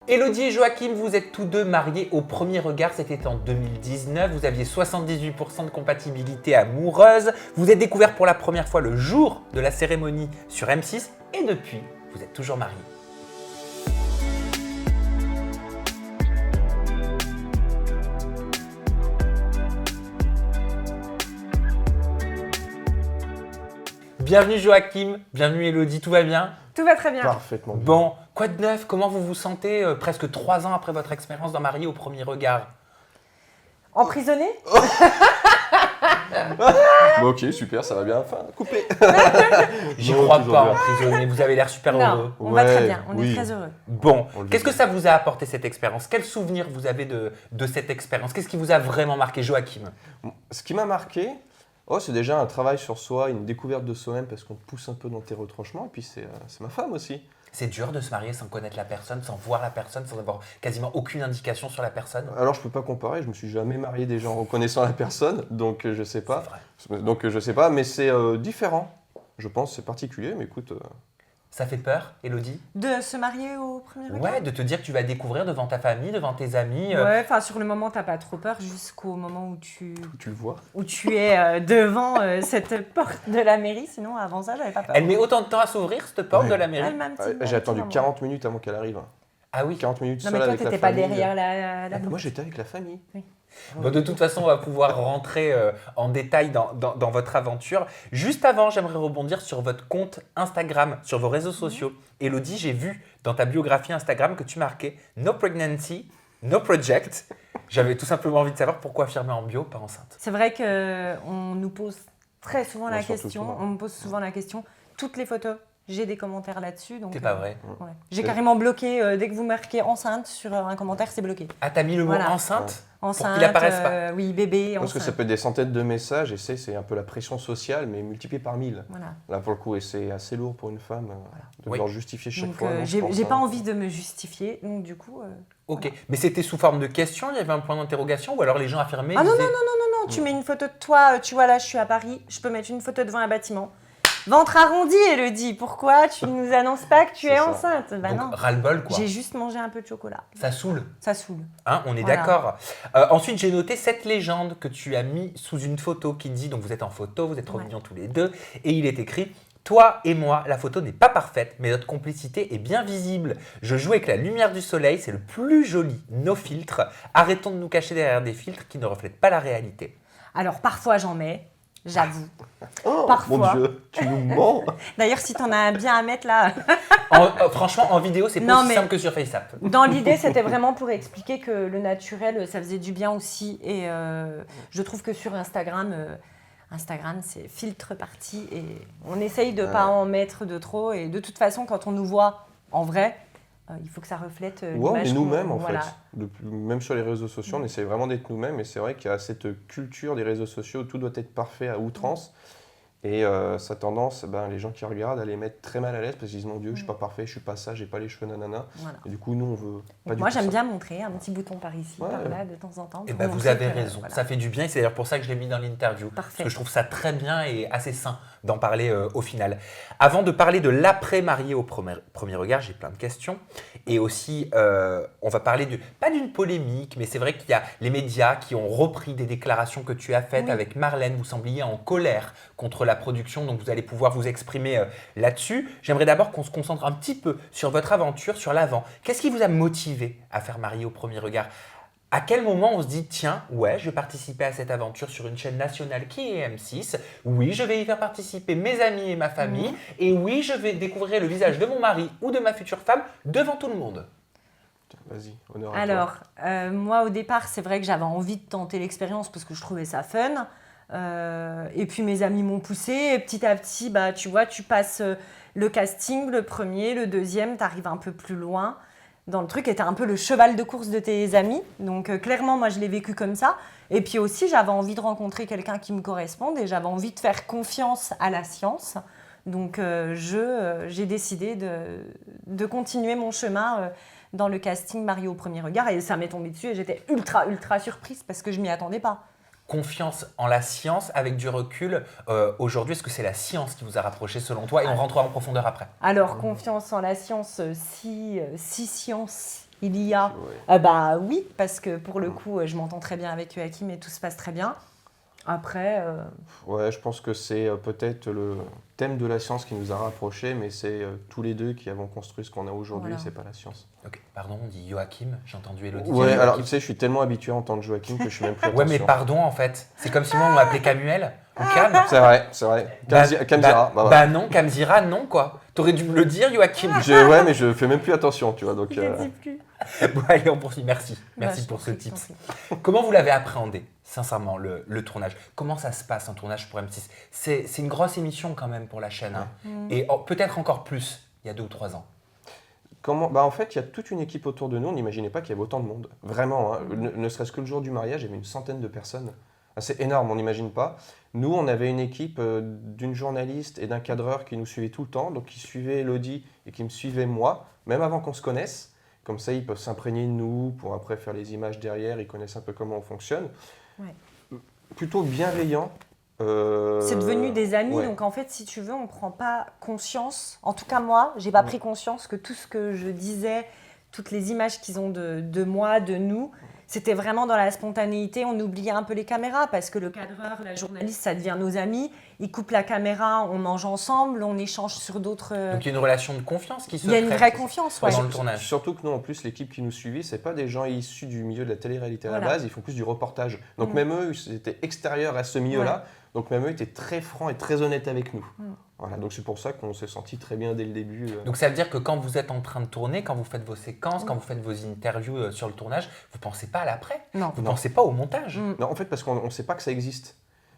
Élodie et Joachim, vous êtes tous deux mariés au premier regard, c'était en 2019, vous aviez 78% de compatibilité amoureuse, vous êtes découverts pour la première fois le jour de la cérémonie sur M6 et depuis, vous êtes toujours mariés. Bienvenue Joachim, bienvenue Élodie, tout va bien? Tout va très bien. Parfaitement bien. Bon, quoi de neuf? Comment vous vous sentez presque 3 ans après votre expérience dans Mariés au premier regard? Emprisonné? Bon, ok, super, ça va bien. Enfin, coupé. J'y Non, crois toujours pas, bien. emprisonné, vous avez l'air super heureux. Non, on va très Ouais, bien, on est oui. très heureux. Bon, On le qu'est-ce que vit. ça vous a apporté cette expérience? Quel souvenir vous avez de cette expérience? Qu'est-ce qui vous a vraiment marqué, Joachim? Ce qui m'a marqué, c'est déjà un travail sur soi, une découverte de soi-même parce qu'on te pousse un peu dans tes retranchements. Et puis, c'est ma femme aussi. C'est dur de se marier sans connaître la personne, sans voir la personne, sans avoir quasiment aucune indication sur la personne. Alors, je peux pas comparer, je me suis jamais marié déjà en connaissant la personne, donc je sais pas. C'est vrai. Donc, je sais pas, mais c'est différent. Je pense, c'est particulier, mais écoute. Ça fait peur, Élodie? De se marier au premier regard? Ouais, de te dire que tu vas découvrir devant ta famille, devant tes amis. Ouais, enfin sur le moment t'as pas trop peur jusqu'au moment où tu Tu le vois. es devant cette porte de la mairie, sinon avant ça j'avais pas peur. Elle met autant de temps à s'ouvrir, cette porte Ouais. de la mairie? Elle m'a un petit- J'ai un attendu petit 40 minutes avant qu'elle arrive. Ah oui. 40 minutes Non seule mais toi avec la t'étais pas famille. derrière la Moi, bouche. j'étais avec la famille. Bon, de toute façon, on va pouvoir rentrer en détail dans votre aventure. Juste avant, j'aimerais rebondir sur votre compte Instagram, sur vos réseaux sociaux. Élodie, j'ai vu dans ta biographie Instagram que tu marquais « No pregnancy, no project ». J'avais tout simplement envie de savoir pourquoi affirmer en bio, pas enceinte. C'est vrai qu'on nous pose très souvent Ouais, la surtout question, souvent. on me pose souvent la question, toutes les photos, j'ai des commentaires là-dessus. Donc C'est pas vrai. ouais. J'ai carrément bloqué, dès que vous marquez enceinte sur un commentaire, c'est bloqué. Ah, t'as mis le mot Voilà. enceinte Enceinte, qu'il apparaisse pas. oui, bébé, Parce que enceinte. ça peut être des centaines de messages et c'est un peu la pression sociale, mais multipliée par 1000. Voilà. Là, pour le coup, et c'est assez lourd pour une femme de Oui. devoir justifier chaque Donc fois. non, je j'ai pense, j'ai hein. pas envie de me justifier, donc du coup... Ok, mais c'était sous forme de question, il y avait un point d'interrogation ou alors les gens affirmaient Ah non, disaient- non, tu mets une photo de toi, tu vois là, je suis à Paris, je peux mettre une photo devant un bâtiment. Ventre arrondi, Élodie, pourquoi tu nous annonces pas que tu C'est es ça. enceinte? Bah Donc, non, ras-le-bol quoi. j'ai juste mangé un peu de chocolat. Ça saoule. Ça saoule. Hein, on est Voilà. d'accord. Ensuite, j'ai noté cette légende que tu as mis sous une photo qui dit, donc vous êtes en photo, vous êtes trop Ouais. mignons tous les deux, et il est écrit « Toi et moi, la photo n'est pas parfaite, mais notre complicité est bien visible. Je joue avec la lumière du soleil, c'est le plus joli, nos filtres. Arrêtons de nous cacher derrière des filtres qui ne reflètent pas la réalité. Alors parfois j'en mets, j'avoue. Oh, Parfois. mon Dieu, tu nous mens. D'ailleurs, si t'en as un bien à mettre là... Franchement, en vidéo, c'est pas Non, aussi mais- simple que sur FaceApp. Dans l'idée, c'était vraiment pour expliquer que le naturel, ça faisait du bien aussi. Et je trouve que sur Instagram, c'est filtre parti et on essaye de pas en mettre de trop. Et de toute façon, quand on nous voit en vrai, il faut que ça reflète Ouais, on l'image est nous-mêmes qu'on- en voilà. fait. Même sur les réseaux sociaux, on essaie vraiment d'être nous-mêmes. Et c'est vrai qu'il y a cette culture des réseaux sociaux où tout doit être parfait à outrance. Et ça a tendance, les gens qui regardent, à les mettre très mal à l'aise parce qu'ils disent mon Dieu, je suis pas parfait, je suis pas ça, j'ai pas les cheveux nanana. Voilà. Et du coup, nous, on veut pas du Moi, tout j'aime ça. bien montrer un petit bouton par ici, Ouais. par là, de temps en temps. Et pour ben vous montrer avez que, raison, voilà. ça fait du bien et c'est d'ailleurs pour ça que je l'ai mis dans l'interview. Parce Parfait. que je trouve ça très bien et assez sain d'en parler au final. Avant de parler de l'après-marié au premier regard, j'ai plein de questions. Et aussi, on va parler pas d'une polémique, mais c'est vrai qu'il y a les médias qui ont repris des déclarations que tu as faites Oui. avec Marlène. Vous sembliez en colère contre la production, donc vous allez pouvoir vous exprimer là-dessus. J'aimerais d'abord qu'on se concentre un petit peu sur votre aventure, sur l'avant. Qu'est-ce qui vous a motivé à faire Marié au premier regard ? À quel moment on se dit, tiens, ouais, je vais participer à cette aventure sur une chaîne nationale qui est M6. Oui, je vais y faire participer mes amis et ma famille. Et oui, je vais découvrir le visage de mon mari ou de ma future femme devant tout le monde. Vas-y, honneur à toi. Alors, moi au départ, c'est vrai que j'avais envie de tenter l'expérience parce que je trouvais ça fun. Et puis mes amis m'ont poussé et petit à petit, tu vois, tu passes le casting, le premier, le deuxième, tu arrives un peu plus loin dans le truc et tu es un peu le cheval de course de tes amis. Donc clairement, moi je l'ai vécu comme ça. Et puis aussi, j'avais envie de rencontrer quelqu'un qui me corresponde et j'avais envie de faire confiance à la science. Donc j'ai décidé de continuer mon chemin dans le casting Marié au premier regard et ça m'est tombé dessus et j'étais ultra surprise parce que je m'y attendais pas. Confiance en la science avec du recul. Aujourd'hui, est-ce que c'est la science qui vous a rapproché selon toi? Et on rentrera en profondeur après. Alors, confiance en la science, si science il y a. Ouais. Bah oui, parce que pour le coup, je m'entends très bien avec Joachim et tout se passe très bien. Après, Ouais, je pense que c'est peut-être le thème de la science qui nous a rapprochés, mais c'est tous les deux qui avons construit ce qu'on a aujourd'hui, Voilà. c'est pas la science. Ok, pardon, on dit Joachim, j'ai entendu Elodie. Ouais, dire alors Joachim. tu sais, je suis tellement habitué à entendre Joachim que je suis même plus Ouais, mais attention. pardon en fait. C'est comme si moi on m'appelait Camuel ou Cam. C'est vrai. Kamzira, bah, Bah non, Kamzira, non quoi. T'aurais dû me le dire, Joachim. Ouais, mais je fais même plus attention, tu vois, donc... je ne dis plus. Bon, allez, on poursuit. Merci. Merci Bah, pour je ce t'en prie, tips. je t'en prie. Comment vous l'avez appréhendé, sincèrement, le tournage? Comment ça se passe un tournage pour M6? C'est une grosse émission quand même pour la chaîne. Hein. Et peut-être encore plus il y a 2 ou 3 ans. Bah en fait, il y a toute une équipe autour de nous, on n'imaginait pas qu'il y avait autant de monde. Vraiment, hein. Ne serait-ce que le jour du mariage, il y avait une centaine de personnes. Ah, c'est énorme, on n'imagine pas. Nous, on avait une équipe d'une journaliste et d'un cadreur qui nous suivaient tout le temps, donc qui suivaient Elodie et qui me suivaient moi, même avant qu'on se connaisse. Comme ça, ils peuvent s'imprégner de nous pour après faire les images derrière, ils connaissent un peu comment on fonctionne. Ouais. Plutôt bienveillant. C'est devenu des amis, ouais. donc en fait, si tu veux, on ne prend pas conscience. En tout cas, moi, j'ai pas pris conscience que tout ce que je disais, toutes les images qu'ils ont de moi, de nous, c'était vraiment dans la spontanéité. On oubliait un peu les caméras parce que le cadreur, la journaliste, ça devient nos amis. Ils coupent la caméra, on mange ensemble, on échange sur d'autres. Donc il y a une relation de confiance qui se Il y a une crée vraie confiance, ouais. pendant le tournage. Surtout que nous, en plus, l'équipe qui nous suivit, c'est pas des gens issus du milieu de la télé-réalité à la Voilà. base, ils font plus du reportage. Donc même eux, ils étaient extérieurs à ce milieu-là, donc même eux étaient très francs et très honnêtes avec nous. Voilà, donc c'est pour ça qu'on s'est senti très bien dès le début. Donc ça veut dire que quand vous êtes en train de tourner, quand vous faites vos séquences, quand vous faites vos interviews sur le tournage, vous pensez pas à l'après. Non. Vous pensez pas au montage. Non, en fait, parce qu'on ne sait pas que ça existe.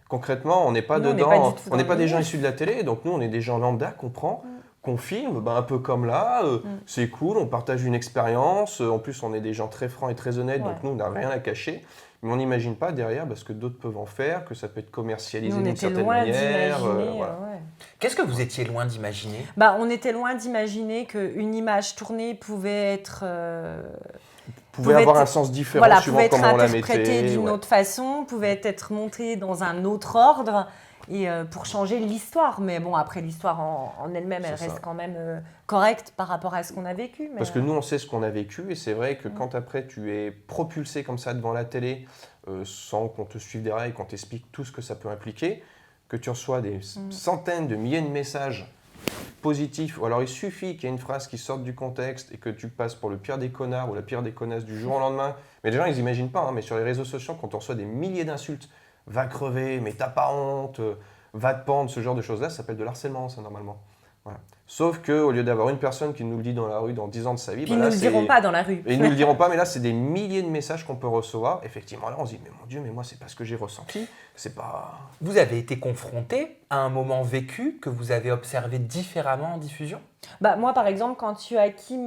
Concrètement, on n'est pas Nous, on n'est dedans, pas du tout on n'est dans pas le des gens milieu. issus de la télé, donc nous, on est des gens lambda qu'on prend, qu'on filme, un peu comme là, c'est cool, on partage une expérience, en plus, on est des gens très francs et très honnêtes, donc nous, on n'a rien à cacher. Mais on n'imagine pas derrière ce que d'autres peuvent en faire, que ça peut être commercialisé Nous, on d'une était certaine loin manière. d'imaginer. Voilà. Qu'est-ce que vous étiez loin d'imaginer? Bah, on était loin d'imaginer qu'une image tournée pouvait être. Pouvait avoir un sens différent Voilà, suivant pouvait être comment on la interprétée mettait. d'une autre façon, pouvait être montée dans un autre ordre et pour changer l'histoire. Mais bon, après, l'histoire en elle-même, elle C'est reste ça. quand même correcte par rapport à ce qu'on a vécu. Mais, Parce que nous, on sait ce qu'on a vécu, et c'est vrai que quand après tu es propulsé comme ça devant la télé, sans qu'on te suive derrière et qu'on t'explique tout ce que ça peut impliquer, que tu reçois des centaines de milliers de messages positifs, ou alors il suffit qu'il y ait une phrase qui sorte du contexte et que tu passes pour le pire des connards ou la pire des connasses du jour au lendemain. Mais les gens, ils n'imaginent pas, hein, mais sur les réseaux sociaux, quand on reçoit des milliers d'insultes, va crever, mais t'as pas honte, va te pendre, ce genre de choses-là, ça s'appelle de l'harcèlement, ça, normalement. Voilà. Sauf qu'au lieu d'avoir une personne qui nous le dit dans la rue dans 10 ans de sa vie, puis bah ils là, ne le c'est- diront pas dans la rue. Et ils ne nous le diront pas, mais là, c'est des milliers de messages qu'on peut recevoir. Effectivement, là, on se dit, mais mon Dieu, mais moi, c'est pas ce que j'ai ressenti. C'est pas... Vous avez été confronté à un moment vécu que vous avez observé différemment en diffusion? Bah, moi, par exemple, quand Joachim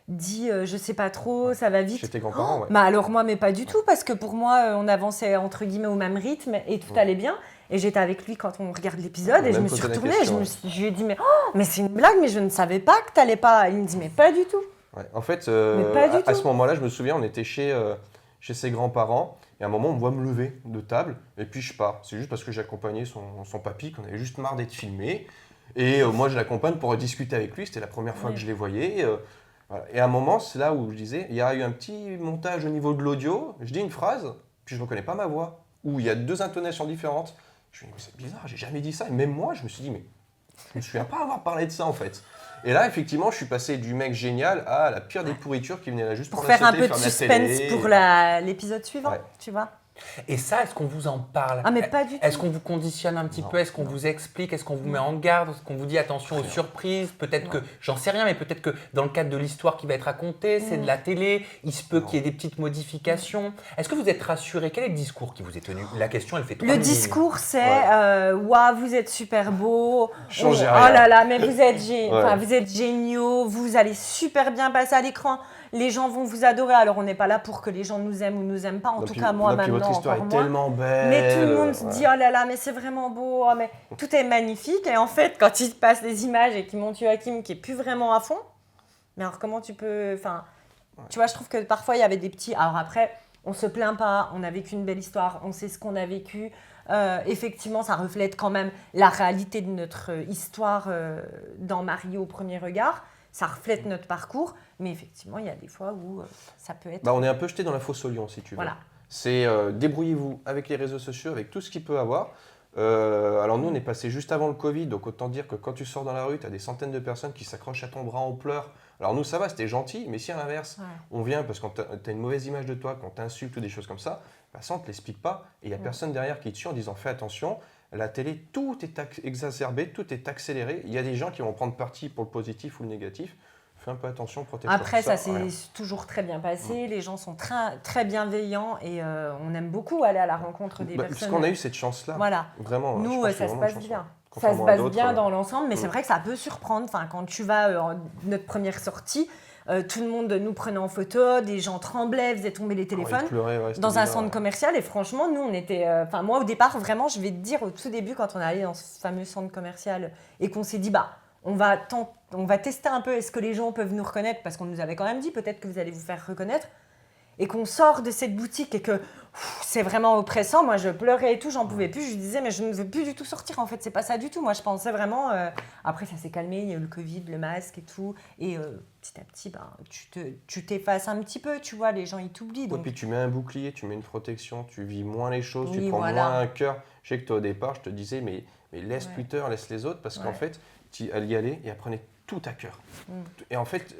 dit je sais pas trop, ça va vite. Chez tes grands-parents, ouais. Bah alors moi, mais pas du tout, parce que pour moi, on avançait entre guillemets au même rythme et tout allait bien. Et j'étais avec lui quand on regarde l'épisode et je même me suis posé la retournée, question, je lui ai dit mais c'est une blague, mais je ne savais pas que t'allais pas. Il me dit mais pas du tout. Ouais. En fait, Mais pas du à tout. ce moment-là, je me souviens, on était chez ses grands-parents. Et à un moment, on me voit me lever de table. Et puis, je pars. C'est juste parce que j'accompagnais son papy, qu'on avait juste marre d'être filmé. Et moi, je l'accompagne pour discuter avec lui. C'était la première fois Oui. que je les voyais. Voilà. Et à un moment, c'est là où je disais, il y a eu un petit montage au niveau de l'audio. Je dis une phrase, puis je ne reconnais pas ma voix. Ou il y a 2 intonations différentes. Je me dis, mais c'est bizarre, j'ai jamais dit ça. Et même moi, je me suis dit, mais je me souviens pas avoir parlé de ça, en fait. Et là, effectivement, je suis passé du mec génial à la pire des pourritures qui venait là juste Pour pour la faire un sauter, peu de faire la suspense télé. pour l'épisode suivant, Ouais. tu vois. Et ça, est-ce qu'on vous en parle? Ah mais pas du tout. Est-ce qu'on vous conditionne un petit Non. peu? Est-ce qu'on vous explique? Est-ce qu'on vous met en garde? Est-ce qu'on vous dit attention aux surprises? Peut-être que, j'en sais rien, mais peut-être que dans le cadre de l'histoire qui va être racontée, c'est de la télé, il se peut qu'il y ait des petites modifications. Est-ce que vous êtes rassuré? Quel est le discours qui vous est tenu? La question, elle fait 3 Le minutes. discours, c'est Ouais. Waouh, vous êtes super beau. Changez Oh rien. là là, mais vous êtes, Ouais. vous êtes géniaux. Vous allez super bien passer à l'écran. Les gens vont vous adorer. Alors, on n'est pas là pour que les gens nous aiment ou nous aiment pas. En Non, tout puis- cas, moi, non, puis maintenant, votre histoire encore est moins. tellement belle. Mais tout le monde se ouais. dit oh là là, mais c'est vraiment beau. Oh, mais tout est magnifique. Et en fait, quand ils te passent des images et qu'ils montrent Joachim qui est plus vraiment à fond, mais alors comment tu peux. Enfin, tu vois, je trouve que parfois il y avait des petits. Alors après, on se plaint pas. On a vécu une belle histoire. On sait ce qu'on a vécu. Effectivement, ça reflète quand même la réalité de notre histoire dans Marie au premier regard. ça reflète notre parcours. Mais effectivement, il y a des fois où ça peut être... On est un peu jeté dans la fosse au lion, si tu veux. Voilà. C'est débrouillez-vous avec les réseaux sociaux, avec tout ce qu'il peut avoir. Alors nous, on est passé juste avant le Covid, donc autant dire que quand tu sors dans la rue, tu as des centaines de personnes qui s'accrochent à ton bras en pleurs. Alors nous, ça va, c'était gentil, mais si à l'inverse, on vient parce que tu as une mauvaise image de toi, quand tu insultes ou des choses comme ça, ça, on ne te l'explique pas. Et il n'y a personne derrière qui te suit en disant fais attention. La télé, tout est exacerbé, tout est accéléré. Il y a des gens qui vont prendre parti pour le positif ou le négatif. Fais un peu attention, protège-toi. Après, ça s'est toujours très bien passé. Les gens sont très, très bienveillants et on aime beaucoup aller à la rencontre des personnes. Puisqu'on a eu cette chance-là. Voilà. Vraiment. Nous, ça se passe bien. Ça se Contrairement à passe d'autres, bien dans l'ensemble, mais c'est vrai que ça peut surprendre. Enfin, quand tu vas notre première sortie, tout le monde nous prenait en photo, des gens tremblaient, faisaient tomber les téléphones dans un centre commercial. Et franchement, nous, on était... Enfin, moi, au départ, vraiment, je vais te dire, au tout début, quand on est allé dans ce fameux centre commercial et qu'on s'est dit, on va tester un peu, est-ce que les gens peuvent nous reconnaître, parce qu'on nous avait quand même dit, peut-être que vous allez vous faire reconnaître, et qu'on sort de cette boutique et que c'est vraiment oppressant. Moi, je pleurais et tout, j'en pouvais plus. Je lui disais, mais je ne veux plus du tout sortir, en fait, c'est pas ça du tout. Moi, je pensais vraiment... Après, ça s'est calmé, il y a eu le Covid, le masque et tout, et petit à petit, tu t'effaces un petit peu, tu vois, les gens, ils t'oublient. Et puis tu mets un bouclier, tu mets une protection, tu vis moins les choses, Oui, tu prends voilà. moins un cœur. Je sais que toi, au départ, je te disais, mais laisse Twitter, laisse les autres, parce qu'en fait, elle y allait et apprenait tout à cœur. Et en fait,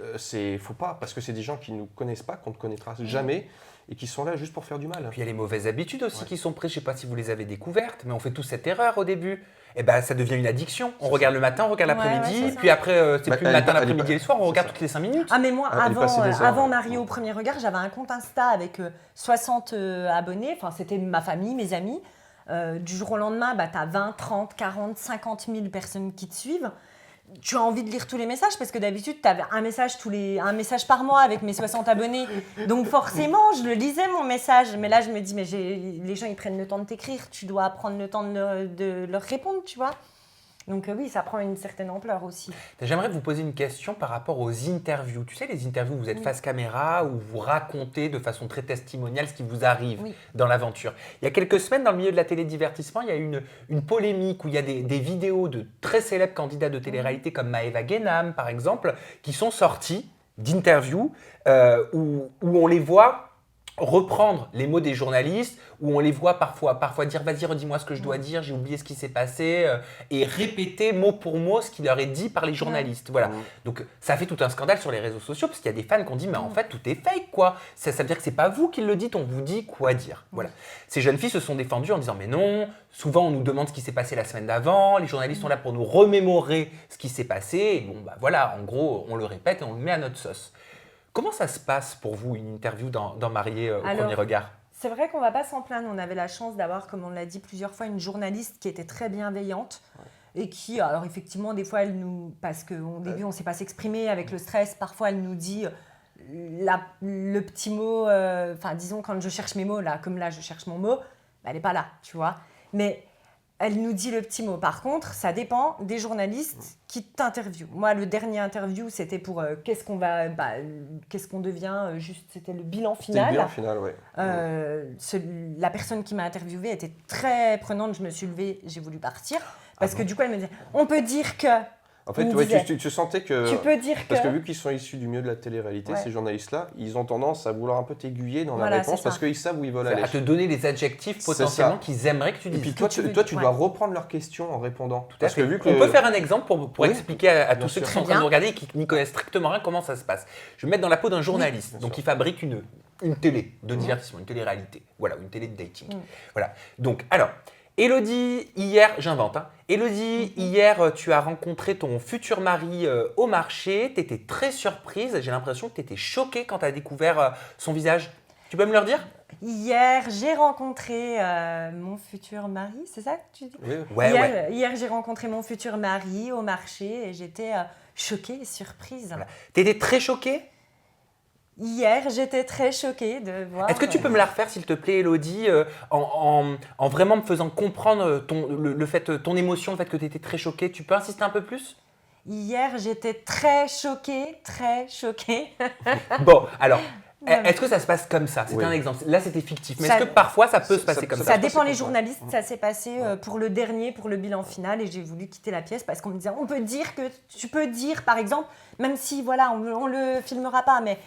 faut pas, parce que c'est des gens qui ne nous connaissent pas, qu'on ne connaîtra jamais, et qui sont là juste pour faire du mal. Puis il y a les mauvaises habitudes aussi qui sont prises. Je ne sais pas si vous les avez découvertes, mais on fait tous cette erreur au début. Et ça devient une addiction. On regarde le matin, on regarde l'après-midi, puis après, c'est plus le matin, l'après-midi et le soir, on regarde toutes les 5 minutes. Ah, mais moi, elle est passée des heures, avant Mario au premier regard, j'avais un compte Insta avec 60 abonnés. Enfin, c'était ma famille, mes amis. Du jour au lendemain, tu as 20, 30, 40, 50 000 personnes qui te suivent. Tu as envie de lire tous les messages parce que d'habitude, tu avais un message par mois avec mes 60 abonnés. Donc forcément, je le lisais mon message. Mais là, je me dis, mais les gens, ils prennent le temps de t'écrire. Tu dois prendre le temps de leur répondre, tu vois. Donc oui, ça prend une certaine ampleur aussi. J'aimerais vous poser une question par rapport aux interviews. Tu sais, les interviews où vous êtes face caméra, où vous racontez de façon très testimoniale ce qui vous arrive dans l'aventure. Il y a quelques semaines, dans le milieu de la télédivertissement, il y a eu une polémique où il y a des vidéos de très célèbres candidats de télé-réalité comme Maëva Guénam, par exemple, qui sont sorties d'interviews où on les voit reprendre les mots des journalistes, où on les voit parfois dire « vas-y, redis-moi ce que je dois dire, j'ai oublié ce qui s'est passé » et répéter mot pour mot ce qui leur est dit par les journalistes. Voilà. Donc ça fait tout un scandale sur les réseaux sociaux parce qu'il y a des fans qui ont dit « mais en fait, tout est fake, quoi. Ça veut dire que c'est pas vous qui le dites, on vous dit quoi dire. » Voilà. Ces jeunes filles se sont défendues en disant « mais non, souvent on nous demande ce qui s'est passé la semaine d'avant, les journalistes sont là pour nous remémorer ce qui s'est passé. » Et bon, voilà, en gros, on le répète et on le met à notre sauce. Comment ça se passe pour vous, une interview dans Mariée au premier regard ? C'est vrai qu'on ne va pas s'en plaindre. On avait la chance d'avoir, comme on l'a dit plusieurs fois, une journaliste qui était très bienveillante et qui, alors effectivement, des fois, parce qu'au début, on ne sait pas s'exprimer avec le stress, parfois, elle nous dit le petit mot, disons, quand je cherche mes mots, là, comme là, je cherche mon mot, elle n'est pas là, tu vois. Mais elle nous dit le petit mot. Par contre, ça dépend des journalistes qui t'interviewent. Moi, le dernier interview, c'était pour qu'est-ce qu'on devient, c'était le bilan final. C'était le bilan final, oui. La personne qui m'a interviewée était très prenante. Je me suis levée, j'ai voulu partir. Parce que du coup, elle me disait, on peut dire que... En fait, tu sentais que... Tu peux dire parce que vu qu'ils sont issus du milieu de la télé-réalité, ces journalistes-là, ils ont tendance à vouloir un peu t'aiguiller dans la réponse parce qu'ils savent où ils veulent aller. À te donner les adjectifs potentiellement qu'ils aimeraient que tu dises. Et puis toi, tu dois reprendre leurs questions en répondant. Parce que on peut faire un exemple pour expliquer à tous ceux qui sont en train de nous regarder et qui n'y connaissent strictement rien comment ça se passe. Je vais me mettre dans la peau d'un journaliste, donc qui fabrique une télé de divertissement, une télé-réalité, voilà, une télé de dating. Voilà. Donc, alors... Élodie, hier, j'invente, Élodie, hier, tu as rencontré ton futur mari au marché. Tu étais très surprise. J'ai l'impression que tu étais choquée quand tu as découvert son visage. Tu peux me le redire ? Hier, j'ai rencontré mon futur mari, c'est ça que tu dis ? Oui. Hier, j'ai rencontré mon futur mari au marché et j'étais choquée et surprise. Voilà. Tu étais très choquée ? Hier, j'étais très choquée de voir... Est-ce que tu peux me la refaire, s'il te plaît, Élodie, en vraiment me faisant comprendre ton émotion, le fait que tu étais très choquée. Tu peux insister un peu plus ? Hier, j'étais très choquée, très choquée. Bon, alors, Est-ce que ça se passe comme ça? C'était Oui. un exemple. Là, c'était fictif. Mais Ça- est-ce que parfois, ça peut se passer comme Ça ça? dépend les comme ça. journalistes, ça s'est passé pour le dernier, pour le bilan final, et j'ai voulu quitter la pièce parce qu'on me disait, tu peux dire, par exemple, même si voilà, on le filmera pas, mais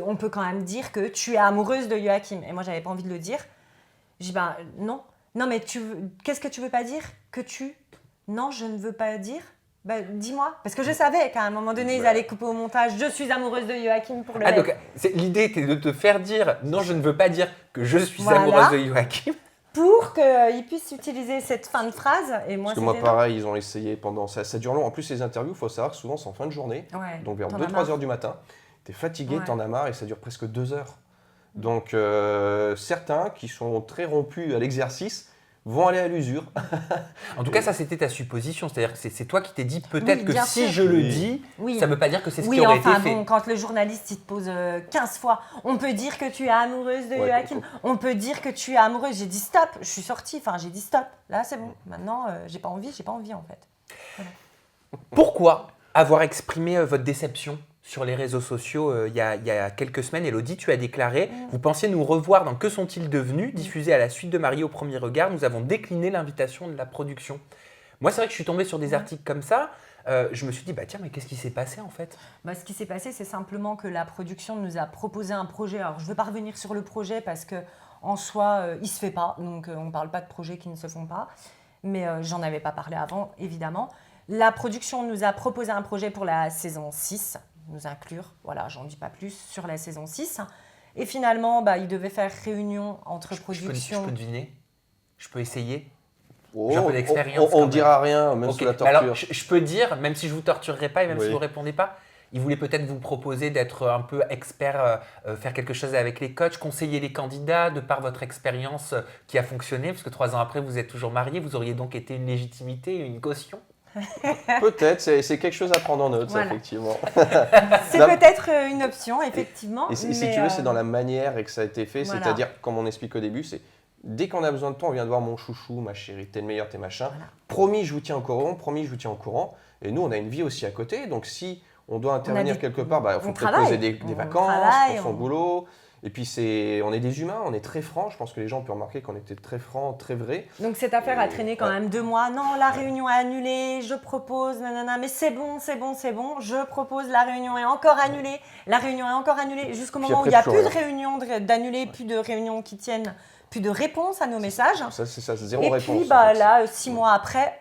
on peut quand même dire que tu es amoureuse de Joachim. Et moi, j'avais pas envie de le dire. J'ai dit, ben non, mais qu'est-ce que tu veux pas dire? Non, je ne veux pas dire. Bah, dis-moi, parce que je savais qu'à un moment donné, ils allaient couper au montage. Je suis amoureuse de Joachim pour le Ah, mettre. donc l'idée était de te faire dire non, je ne veux pas dire que je suis Voilà. amoureuse de Joachim. Pour qu'ils puissent utiliser cette fin de phrase. Et moi, Parce que moi, c'était non. pareil, ils ont essayé pendant. Ça dure long. En plus, les interviews, il faut savoir que souvent, c'est en fin de journée. Ouais, Donc vers t'en as 2-3 marre. heures du matin. T'es fatigué, Ouais. t'en as marre et ça dure presque 2 heures. Donc certains qui sont très rompus à l'exercice vont aller à l'usure. En tout cas, ça, c'était ta supposition. C'est-à-dire que c'est toi qui t'es dit peut-être Oui, que bien si sûr. je le Oui. dis, Oui. ça ne veut pas dire que c'est ce qui Oui, aurait enfin été fait. bon, quand le journaliste il te pose 15 fois, on peut dire que tu es amoureuse de Ouais, Joachim, on peut dire que tu es amoureuse. J'ai dit stop, je suis sortie, enfin j'ai dit stop. Là c'est bon. Maintenant j'ai pas envie en fait. Pourquoi avoir exprimé votre déception sur les réseaux sociaux il y a quelques semaines? Elodie, tu as déclaré « Vous pensiez nous revoir dans Que sont-ils devenus ?» diffusé à la suite de Marié au premier regard. Nous avons décliné l'invitation de la production. Moi, c'est vrai que je suis tombée sur des articles comme ça. Je me suis dit, bah tiens, mais qu'est-ce qui s'est passé en fait? Bah, ce qui s'est passé, c'est simplement que la production nous a proposé un projet. Alors je ne veux pas revenir sur le projet parce que en soi, il ne se fait pas. Donc on ne parle pas de projets qui ne se font pas. Mais j'en avais pas parlé avant, évidemment. La production nous a proposé un projet pour la saison 6, nous inclure, voilà, j'en dis pas plus, sur la saison 6. Et finalement, bah, ils devaient faire réunion entre Je production. peux deviner? Je peux essayer? Oh, J'ai un peu d'expérience, on quand dira rien, même Ok, sous la mais torture. alors, je peux dire, même si je vous torturerai pas et même si Oui. vous ne répondez pas, ils voulaient peut-être vous proposer d'être un peu expert, faire quelque chose avec les coachs, conseiller les candidats de par votre expérience qui a fonctionné, parce que 3 ans après, vous êtes toujours mariés, vous auriez donc été une légitimité, une caution. Peut-être, c'est quelque chose à prendre en note, ça, Voilà. effectivement. C'est Non. peut-être une option, effectivement. Et si mais, tu veux, c'est dans la manière et que ça a été fait, Voilà. c'est-à-dire, comme on explique au début, c'est dès qu'on a besoin de toi, on vient de voir mon chouchou, ma chérie, t'es le meilleur, t'es machin. Voilà. Promis, je vous tiens au courant, promis, je vous tiens au courant. Et nous, on a une vie aussi à côté, donc si on doit intervenir des- quelque part, il on faut peut-être travaille. poser des On vacances travaille, pour son on- boulot. Et puis, on est des humains, on est très francs. Je pense que les gens ont pu remarquer qu'on était très francs, très vrais. Donc cette affaire a traîné quand Ouais. même 2 mois. Non, la réunion est annulée, je propose, nanana, mais c'est bon, je propose, la réunion est encore annulée, jusqu'au Puis moment où après, il n'y a plus plus de rien. réunions d'annulées, plus de réunions qui tiennent, plus de réponses à nos messages. Ça, c'est ça, c'est zéro Et réponse. puis en bah, fait. là, 6 mois après,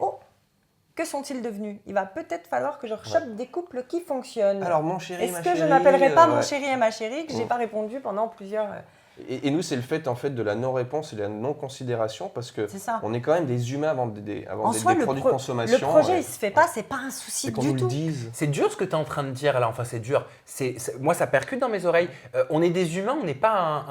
que sont-ils devenus? Il va peut-être falloir que je rechoppe des couples qui fonctionnent. Alors, mon chéri, Est-ce ma que je chérie, n'appellerai pas mon ouais. chéri et ma chérie que j'ai Mm. pas répondu pendant plusieurs... Et nous, c'est le fait en fait de la non-réponse et de la non-considération parce que C'est ça. on est quand même des humains avant En d'être soi, des le, produits pro- de consommation. le projet, ouais. il se fait pas, c'est pas un souci C'est qu'on du nous le tout. dise. C'est dur ce que tu es en train de dire là, enfin c'est dur. Moi ça percute dans mes oreilles. On est des humains, on n'est pas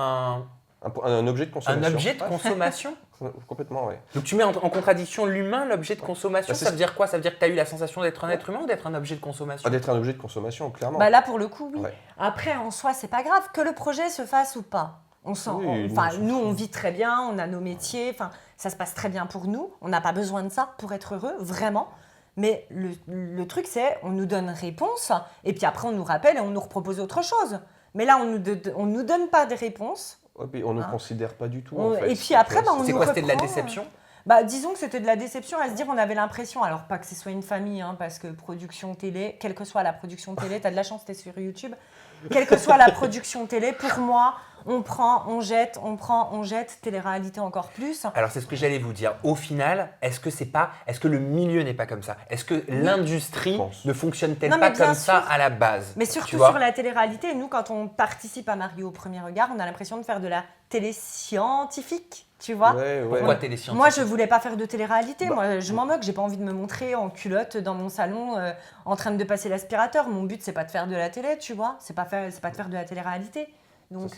Un objet de un consommation. objet de consommation. Ouais, complètement, oui. Donc tu mets en contradiction l'humain, l'objet de consommation. Bah, c'est Ça veut dire quoi? Ça veut dire que tu as eu la sensation d'être un être humain ou d'être un objet de consommation? Pas d'être un objet de consommation, clairement. Bah là, pour le coup, oui. Ouais. Après, en soi, c'est pas grave que le projet se fasse ou pas. Oui, Nous, on vit très bien, on a nos métiers, ça se passe très bien pour nous. On n'a pas besoin de ça pour être heureux, vraiment. Mais le truc, c'est on nous donne réponse, et puis après, on nous rappelle et on nous repropose autre chose. Mais là, on nous donne pas de réponse. Ouais, puis on ne Hein. considère pas du tout. On- en fait. et puis après, bah, on C'est nous quoi? C'était de la reprend, déception? Bah, disons que c'était de la déception à se dire on avait l'impression, alors pas que ce soit une famille, hein, parce que production télé, quelle que soit la production télé, t'as de la chance, t'es sur YouTube, quelle que soit la production télé, pour moi, on prend, on jette, télé-réalité encore plus. Alors c'est ce que j'allais vous dire. Au final, est-ce que le milieu n'est pas comme ça? Est-ce que l'industrie Je pense. ne fonctionne-t-elle Non, mais pas bien comme ça sûr. à la base? Mais Tu surtout vois sur la télé-réalité, nous, quand on participe à Marié au premier regard, on a l'impression de faire de la télé scientifique, tu vois. Ouais, ouais. Pourquoi télé-scientifique? Moi, je voulais pas faire de télé-réalité. Bah. Moi, je m'en moque. J'ai pas envie de me montrer en culotte dans mon salon en train de passer l'aspirateur. Mon but, c'est pas de faire de la télé, tu vois. C'est pas de faire de la télé-réalité. Donc,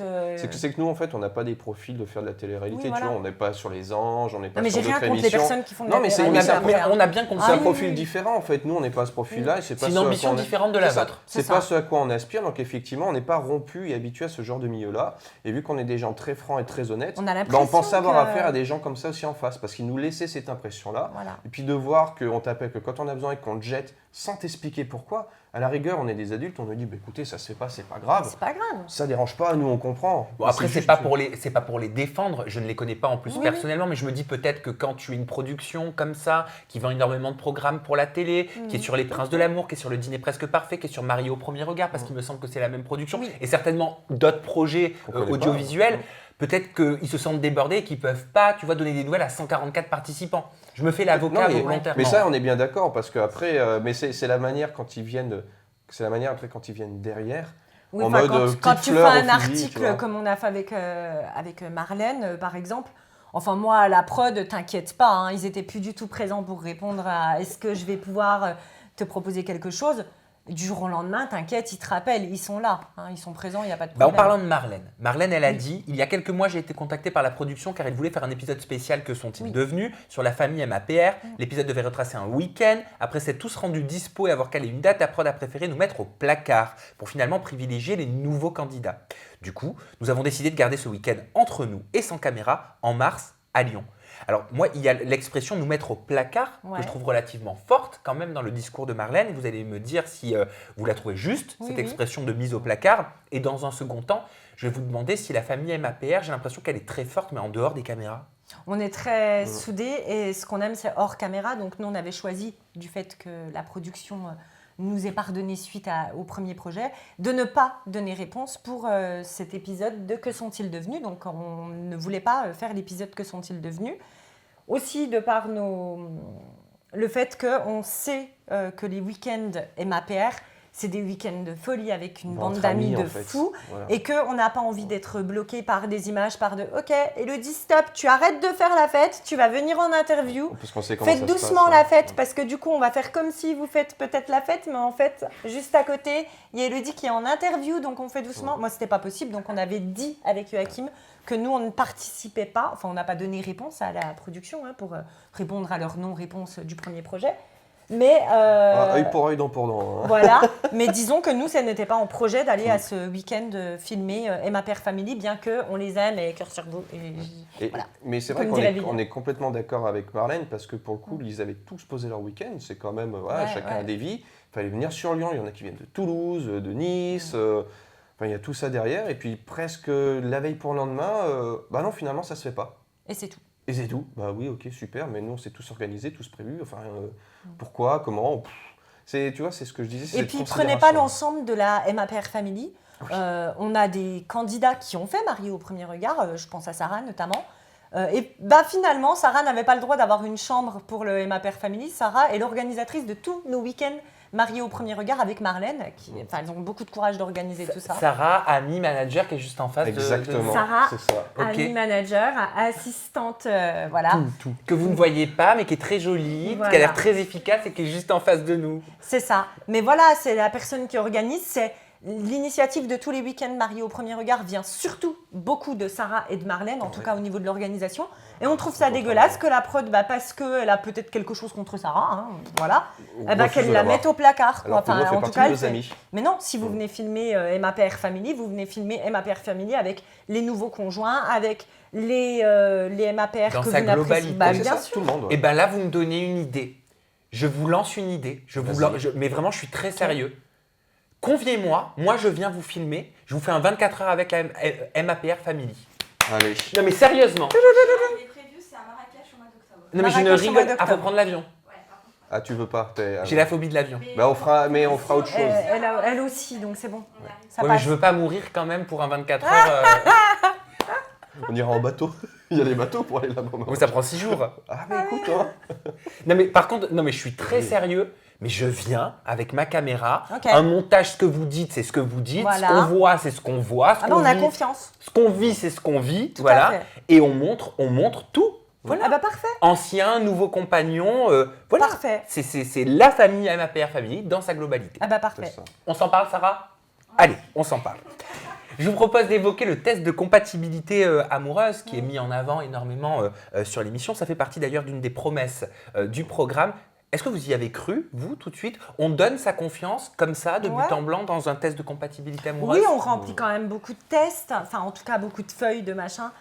C'est que nous, en fait, on n'a pas des profils de faire de la télé-réalité. Oui, voilà. Tu vois, on n'est pas sur les anges, on n'est pas non, mais sur j'ai rien d'autres contre les émissions. personnes qui font de Non, la mais c'est- on, télé-réalité. a, mais après, on a bien compris. C'est Ah un oui, profil oui. différent, en fait. Nous, on n'est pas à ce profil-là. Et c'est pas C'est une ce à quoi ambition on est- différente de la C'est ça. vôtre. C'est C'est pas ça. ce à quoi on aspire. Donc, effectivement, on n'est pas rompu et habitué à ce genre de milieu-là. Et vu qu'on est des gens très francs et très honnêtes, On a bah, l'impression on pense avoir que- affaire à des gens comme ça aussi en face. Parce qu'ils nous laissaient cette impression-là. Voilà. Et puis de voir qu'on t'appelle que quand on a besoin et qu'on te jette sans t'expliquer pourquoi, À la rigueur, on est des adultes, on nous dit, bah, écoutez, ça se fait pas, c'est pas grave. C'est pas grave. Ça dérange pas, nous on comprend. Bon, après, c'est juste- pas pour les défendre. Je ne les connais pas en plus Oui, personnellement, mais je me dis peut-être que quand tu es une production comme ça, qui vend énormément de programmes pour la télé, qui est sur Les Princes de l'amour, qui est sur Le Dîner presque parfait, qui est sur Marie au premier regard, parce qu'il me semble que c'est la même production, Oui. et certainement d'autres projets Qu'on connaît pas. audiovisuels, Ouais. peut-être qu'ils se sentent débordés et qu'ils ne peuvent pas, tu vois, donner des nouvelles à 144 participants. Je me fais l'avocat Non, mais- volontairement. Mais ça, on est bien d'accord, parce qu'après, mais c'est la manière quand ils viennent, c'est la manière après quand ils viennent derrière. Oui, En enfin, mode, quand petite tu fais fleur un au fusil, tu article vois. comme on a fait avec Marlène, par exemple, enfin moi, à la prod, t'inquiète pas, hein, ils étaient plus du tout présents pour répondre à est-ce que je vais pouvoir te proposer quelque chose. Du jour au lendemain, t'inquiète, ils te rappellent, ils sont là, hein, ils sont présents, il n'y a pas de Bah, en problème. parlant de Marlène, elle a Oui. dit, il y a quelques mois, j'ai été contactée par la production car elle voulait faire un épisode spécial Que sont-ils Oui. devenus sur la famille MAPR. L'épisode devait retracer un week-end. Après s'être tous rendus dispo et avoir calé une date, la prod a préféré nous mettre au placard pour finalement privilégier les nouveaux candidats. Du coup, nous avons décidé de garder ce week-end entre nous et sans caméra en mars à Lyon. Alors moi, il y a l'expression nous mettre au placard Ouais. que je trouve relativement forte quand même dans le discours de Marlène. Vous allez me dire si vous la trouvez juste, Oui, cette oui. expression de mise au placard. Et dans un second temps, je vais vous demander si la famille MAPR, j'ai l'impression qu'elle est très forte, mais en dehors des caméras. On est très soudés et ce qu'on aime, c'est hors caméra. Donc nous, on avait choisi, du fait que la production nous ait pardonné suite au premier projet, de ne pas donner réponse pour cet épisode de Que sont-ils devenus. Donc on ne voulait pas faire l'épisode Que sont-ils devenus. Aussi de par le fait qu'on sait que les week-ends MAPR, c'est des week-ends de folie avec une bande Entre d'amis amis, de en fait. fous. Voilà. Et qu'on n'a pas envie d'être bloqué par des images, Ok, Elodie, stop, tu arrêtes de faire la fête, tu vas venir en interview. Parce qu'on sait comment Faites ça se doucement passe, la hein. fête, parce que du coup, on va faire comme si vous faites peut-être la fête, mais en fait, juste à côté, il y a Elodie qui est en interview, donc on fait doucement. Moi, c'était pas possible, donc on avait dit avec Joachim que nous, on ne participait pas, enfin, on n'a pas donné réponse à la production pour répondre à leur non-réponse du premier projet. Mais Œil pour œil, dent pour dent. Hein. voilà, mais disons que nous, ça n'était pas en projet d'aller à ce week-end filmer MAPR Family, bien qu'on les aime et cœur sur vous. Et- Voilà. Mais c'est Comme vrai qu'on dirait est, Vivien. on est complètement d'accord avec Marlène parce que pour le coup, ils avaient tous posé leur week-end. C'est quand même, voilà, Ouais, chacun ouais. a des vies. Il fallait venir sur Lyon. Il y en a qui viennent de Toulouse, de Nice. Enfin, il y a tout ça derrière. Et puis presque la veille pour le lendemain, bah non, finalement, ça se fait pas. Et c'est tout. Et c'est tout. Bah oui, ok, super. Mais nous, on s'est tous organisés, tous prévus. Enfin, pourquoi, comment c'est, tu vois, c'est ce que je disais. c'est Et cette puis, prenez pas considération. l'ensemble de la MAPR Family. On a des candidats qui ont fait Mariée au premier regard, je pense à Sarah notamment. Et bah, finalement, Sarah n'avait pas le droit d'avoir une chambre pour le MAPR Family. Sarah est l'organisatrice de tous nos week-ends Mariée au premier regard avec Marlène. Enfin, elles ont beaucoup de courage d'organiser tout ça. Sarah, amie manager qui est juste en face Exactement. Sarah. C'est ça. Ok. Amie manager, assistante, voilà. que vous ne voyez pas, mais qui est très jolie, Voilà. qui a l'air très efficace et qui est juste en face de nous. C'est ça. Mais voilà, c'est la personne qui organise. C'est l'initiative de tous les week-ends Mariés au premier regard vient surtout beaucoup de Sarah et de Marlène, en tout cas au niveau de l'organisation. Et on trouve ça dégueulasse que la prod, parce qu'elle a peut-être quelque chose contre Sarah, hein, voilà, On eh ben, refuse qu'elle de la l'avoir. mette au placard. Quoi. Alors que nous, on fait en tout partie cas, de elle nos fait- amis. Mais non, si vous venez filmer MAPR Family, vous venez filmer MAPR Family avec les nouveaux conjoints, avec les MAPR Dans que sa vous n'appréciez globalité. pas. C'est Bien ça, sûr. tout le monde. ouais. Et bien là, vous me donnez une idée. Je vous lance une idée. Vas-y. Mais vraiment, je suis très sérieux. Conviez-moi, moi je viens vous filmer, je vous fais un 24 heures avec la MAPR Family. Allez. Non mais sérieusement. Il est prévu, c'est à Marrakech au mois d'octobre. Non mais je ne Marrakech au mois rigole. Ah, faut d'octobre. prendre l'avion. Ouais, par contre. Ah, tu veux pas J'ai la phobie de l'avion. Bah, on fera autre chose. Elle aussi, donc c'est bon. On arrive. Ça Ouais, mais passe. je veux pas mourir quand même pour un 24 heures. On ira en bateau. Il y a des bateaux pour aller là-bas. Oh, ça prend 6 jours. Ah, mais écoute, hein. Non mais par contre, non mais je suis très Oui. sérieux. Mais je viens avec ma caméra, Ok. un montage, ce que vous dites, c'est ce que vous dites, Voilà. ce qu'on voit, c'est ce qu'on voit, ce Ah ben, qu'on on a vit, confiance. ce qu'on vit, c'est ce qu'on vit, Tout à voilà. fait. Et on montre tout. Voilà. Ah bah parfait. Ancien, nouveau compagnon, voilà. Parfait. C'est la famille MAPR Family dans sa globalité. Ah bah C'est parfait. ça. On s'en parle, Sarah? Allez, on s'en parle. Je vous propose d'évoquer le test de compatibilité amoureuse qui est mis en avant énormément sur l'émission. Ça fait partie d'ailleurs d'une des promesses du programme. Est-ce que vous y avez cru, vous, tout de suite? On donne sa confiance comme ça, de but Ouais. en blanc, dans un test de compatibilité amoureuse? Oui, on remplit quand même beaucoup de tests, enfin en tout cas beaucoup de feuilles, de machin,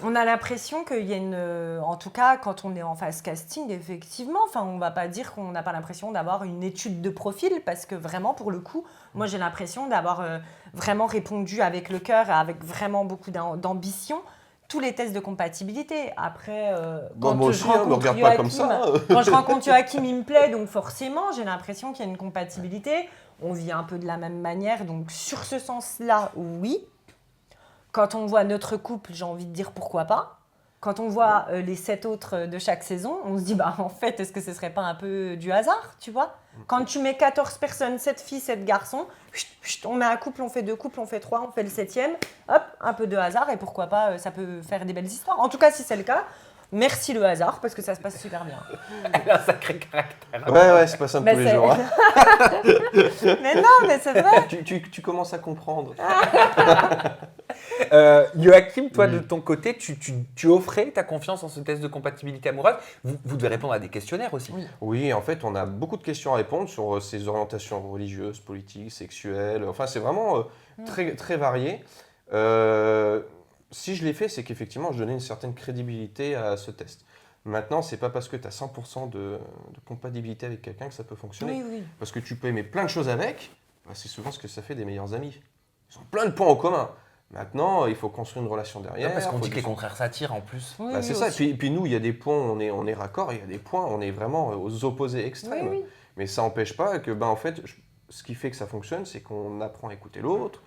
On a l'impression qu'il y a une... En tout cas, quand on est en phase casting, effectivement, enfin, on ne va pas dire qu'on n'a pas l'impression d'avoir une étude de profil, parce que vraiment, pour le coup, moi, j'ai l'impression d'avoir vraiment répondu avec le cœur et avec vraiment beaucoup d'ambition tous les tests de compatibilité. Après, Bon, moi aussi, me regarde pas comme ça. Quand je rencontre Joachim, il me plaît, donc forcément, j'ai l'impression qu'il y a une compatibilité. On vit un peu de la même manière, donc sur ce sens-là, oui. Quand on voit notre couple, j'ai envie de dire pourquoi pas. Quand on voit les 7 autres de chaque saison, on se dit, bah en fait, est-ce que ce serait pas un peu du hasard, tu vois? Quand tu mets 14 personnes, 7 filles, 7 garçons, on met un couple, on fait 2 couples, on fait 3, on fait le 7e, hop, un peu de hasard, et pourquoi pas, ça peut faire des belles histoires. En tout cas, si c'est le cas, merci le hasard, parce que ça se passe super bien. Elle a un sacré caractère. Ouais, c'est pas simple Bah, tous les jours. Hein. Mais non, mais c'est vrai. Tu commences à comprendre. Joachim, toi, Oui. de ton côté, tu offrais ta confiance en ce test de compatibilité amoureuse. Vous devez répondre à des questionnaires aussi. Oui. Oui, en fait, on a beaucoup de questions à répondre sur ses orientations religieuses, politiques, sexuelles. Enfin, c'est vraiment très, très varié. Si je l'ai fait, c'est qu'effectivement, je donnais une certaine crédibilité à ce test. Maintenant, c'est pas parce que tu as 100% de compatibilité avec quelqu'un que ça peut fonctionner. Oui, oui. Parce que tu peux aimer plein de choses avec, bah, c'est souvent ce que ça fait des meilleurs amis. Ils ont plein de points en commun. Maintenant, il faut construire une relation derrière. Non, parce qu'on faut dit que les des- contraires s'attirent en plus. Oui, Bah, oui, c'est ça. aussi. Puis nous, il y a des points, on est raccord, et il y a des points, on est vraiment aux opposés extrêmes. Oui, oui. Mais ça n'empêche pas que, en fait, ce qui fait que ça fonctionne, c'est qu'on apprend à écouter l'autre,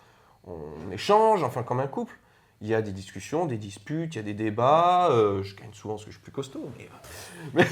on échange, enfin, comme un couple. Il y a des discussions, des disputes, il y a des débats. Je gagne souvent parce que je suis plus costaud. Mais...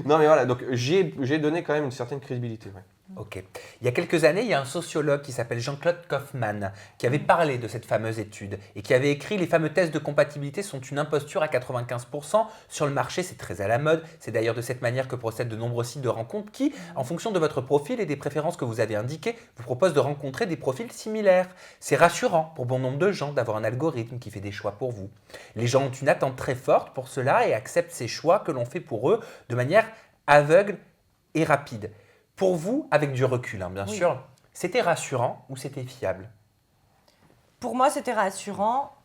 non, mais voilà, donc j'ai donné quand même une certaine crédibilité. Ouais. Ok. Il y a quelques années, il y a un sociologue qui s'appelle Jean-Claude Kaufmann qui avait parlé de cette fameuse étude et qui avait écrit « Les fameux tests de compatibilité sont une imposture à 95%. Sur le marché, c'est très à la mode. C'est d'ailleurs de cette manière que procèdent de nombreux sites de rencontres qui, en fonction de votre profil et des préférences que vous avez indiquées, vous proposent de rencontrer des profils similaires. C'est rassurant pour bon nombre de gens d'avoir un algorithme qui fait des choix pour vous. Les gens ont une attente très forte pour cela et acceptent ces choix que l'on fait pour eux de manière aveugle et rapide. » Pour vous, avec du recul, hein, bien Oui. sûr, c'était rassurant ou c'était fiable? Pour moi, c'était rassurant.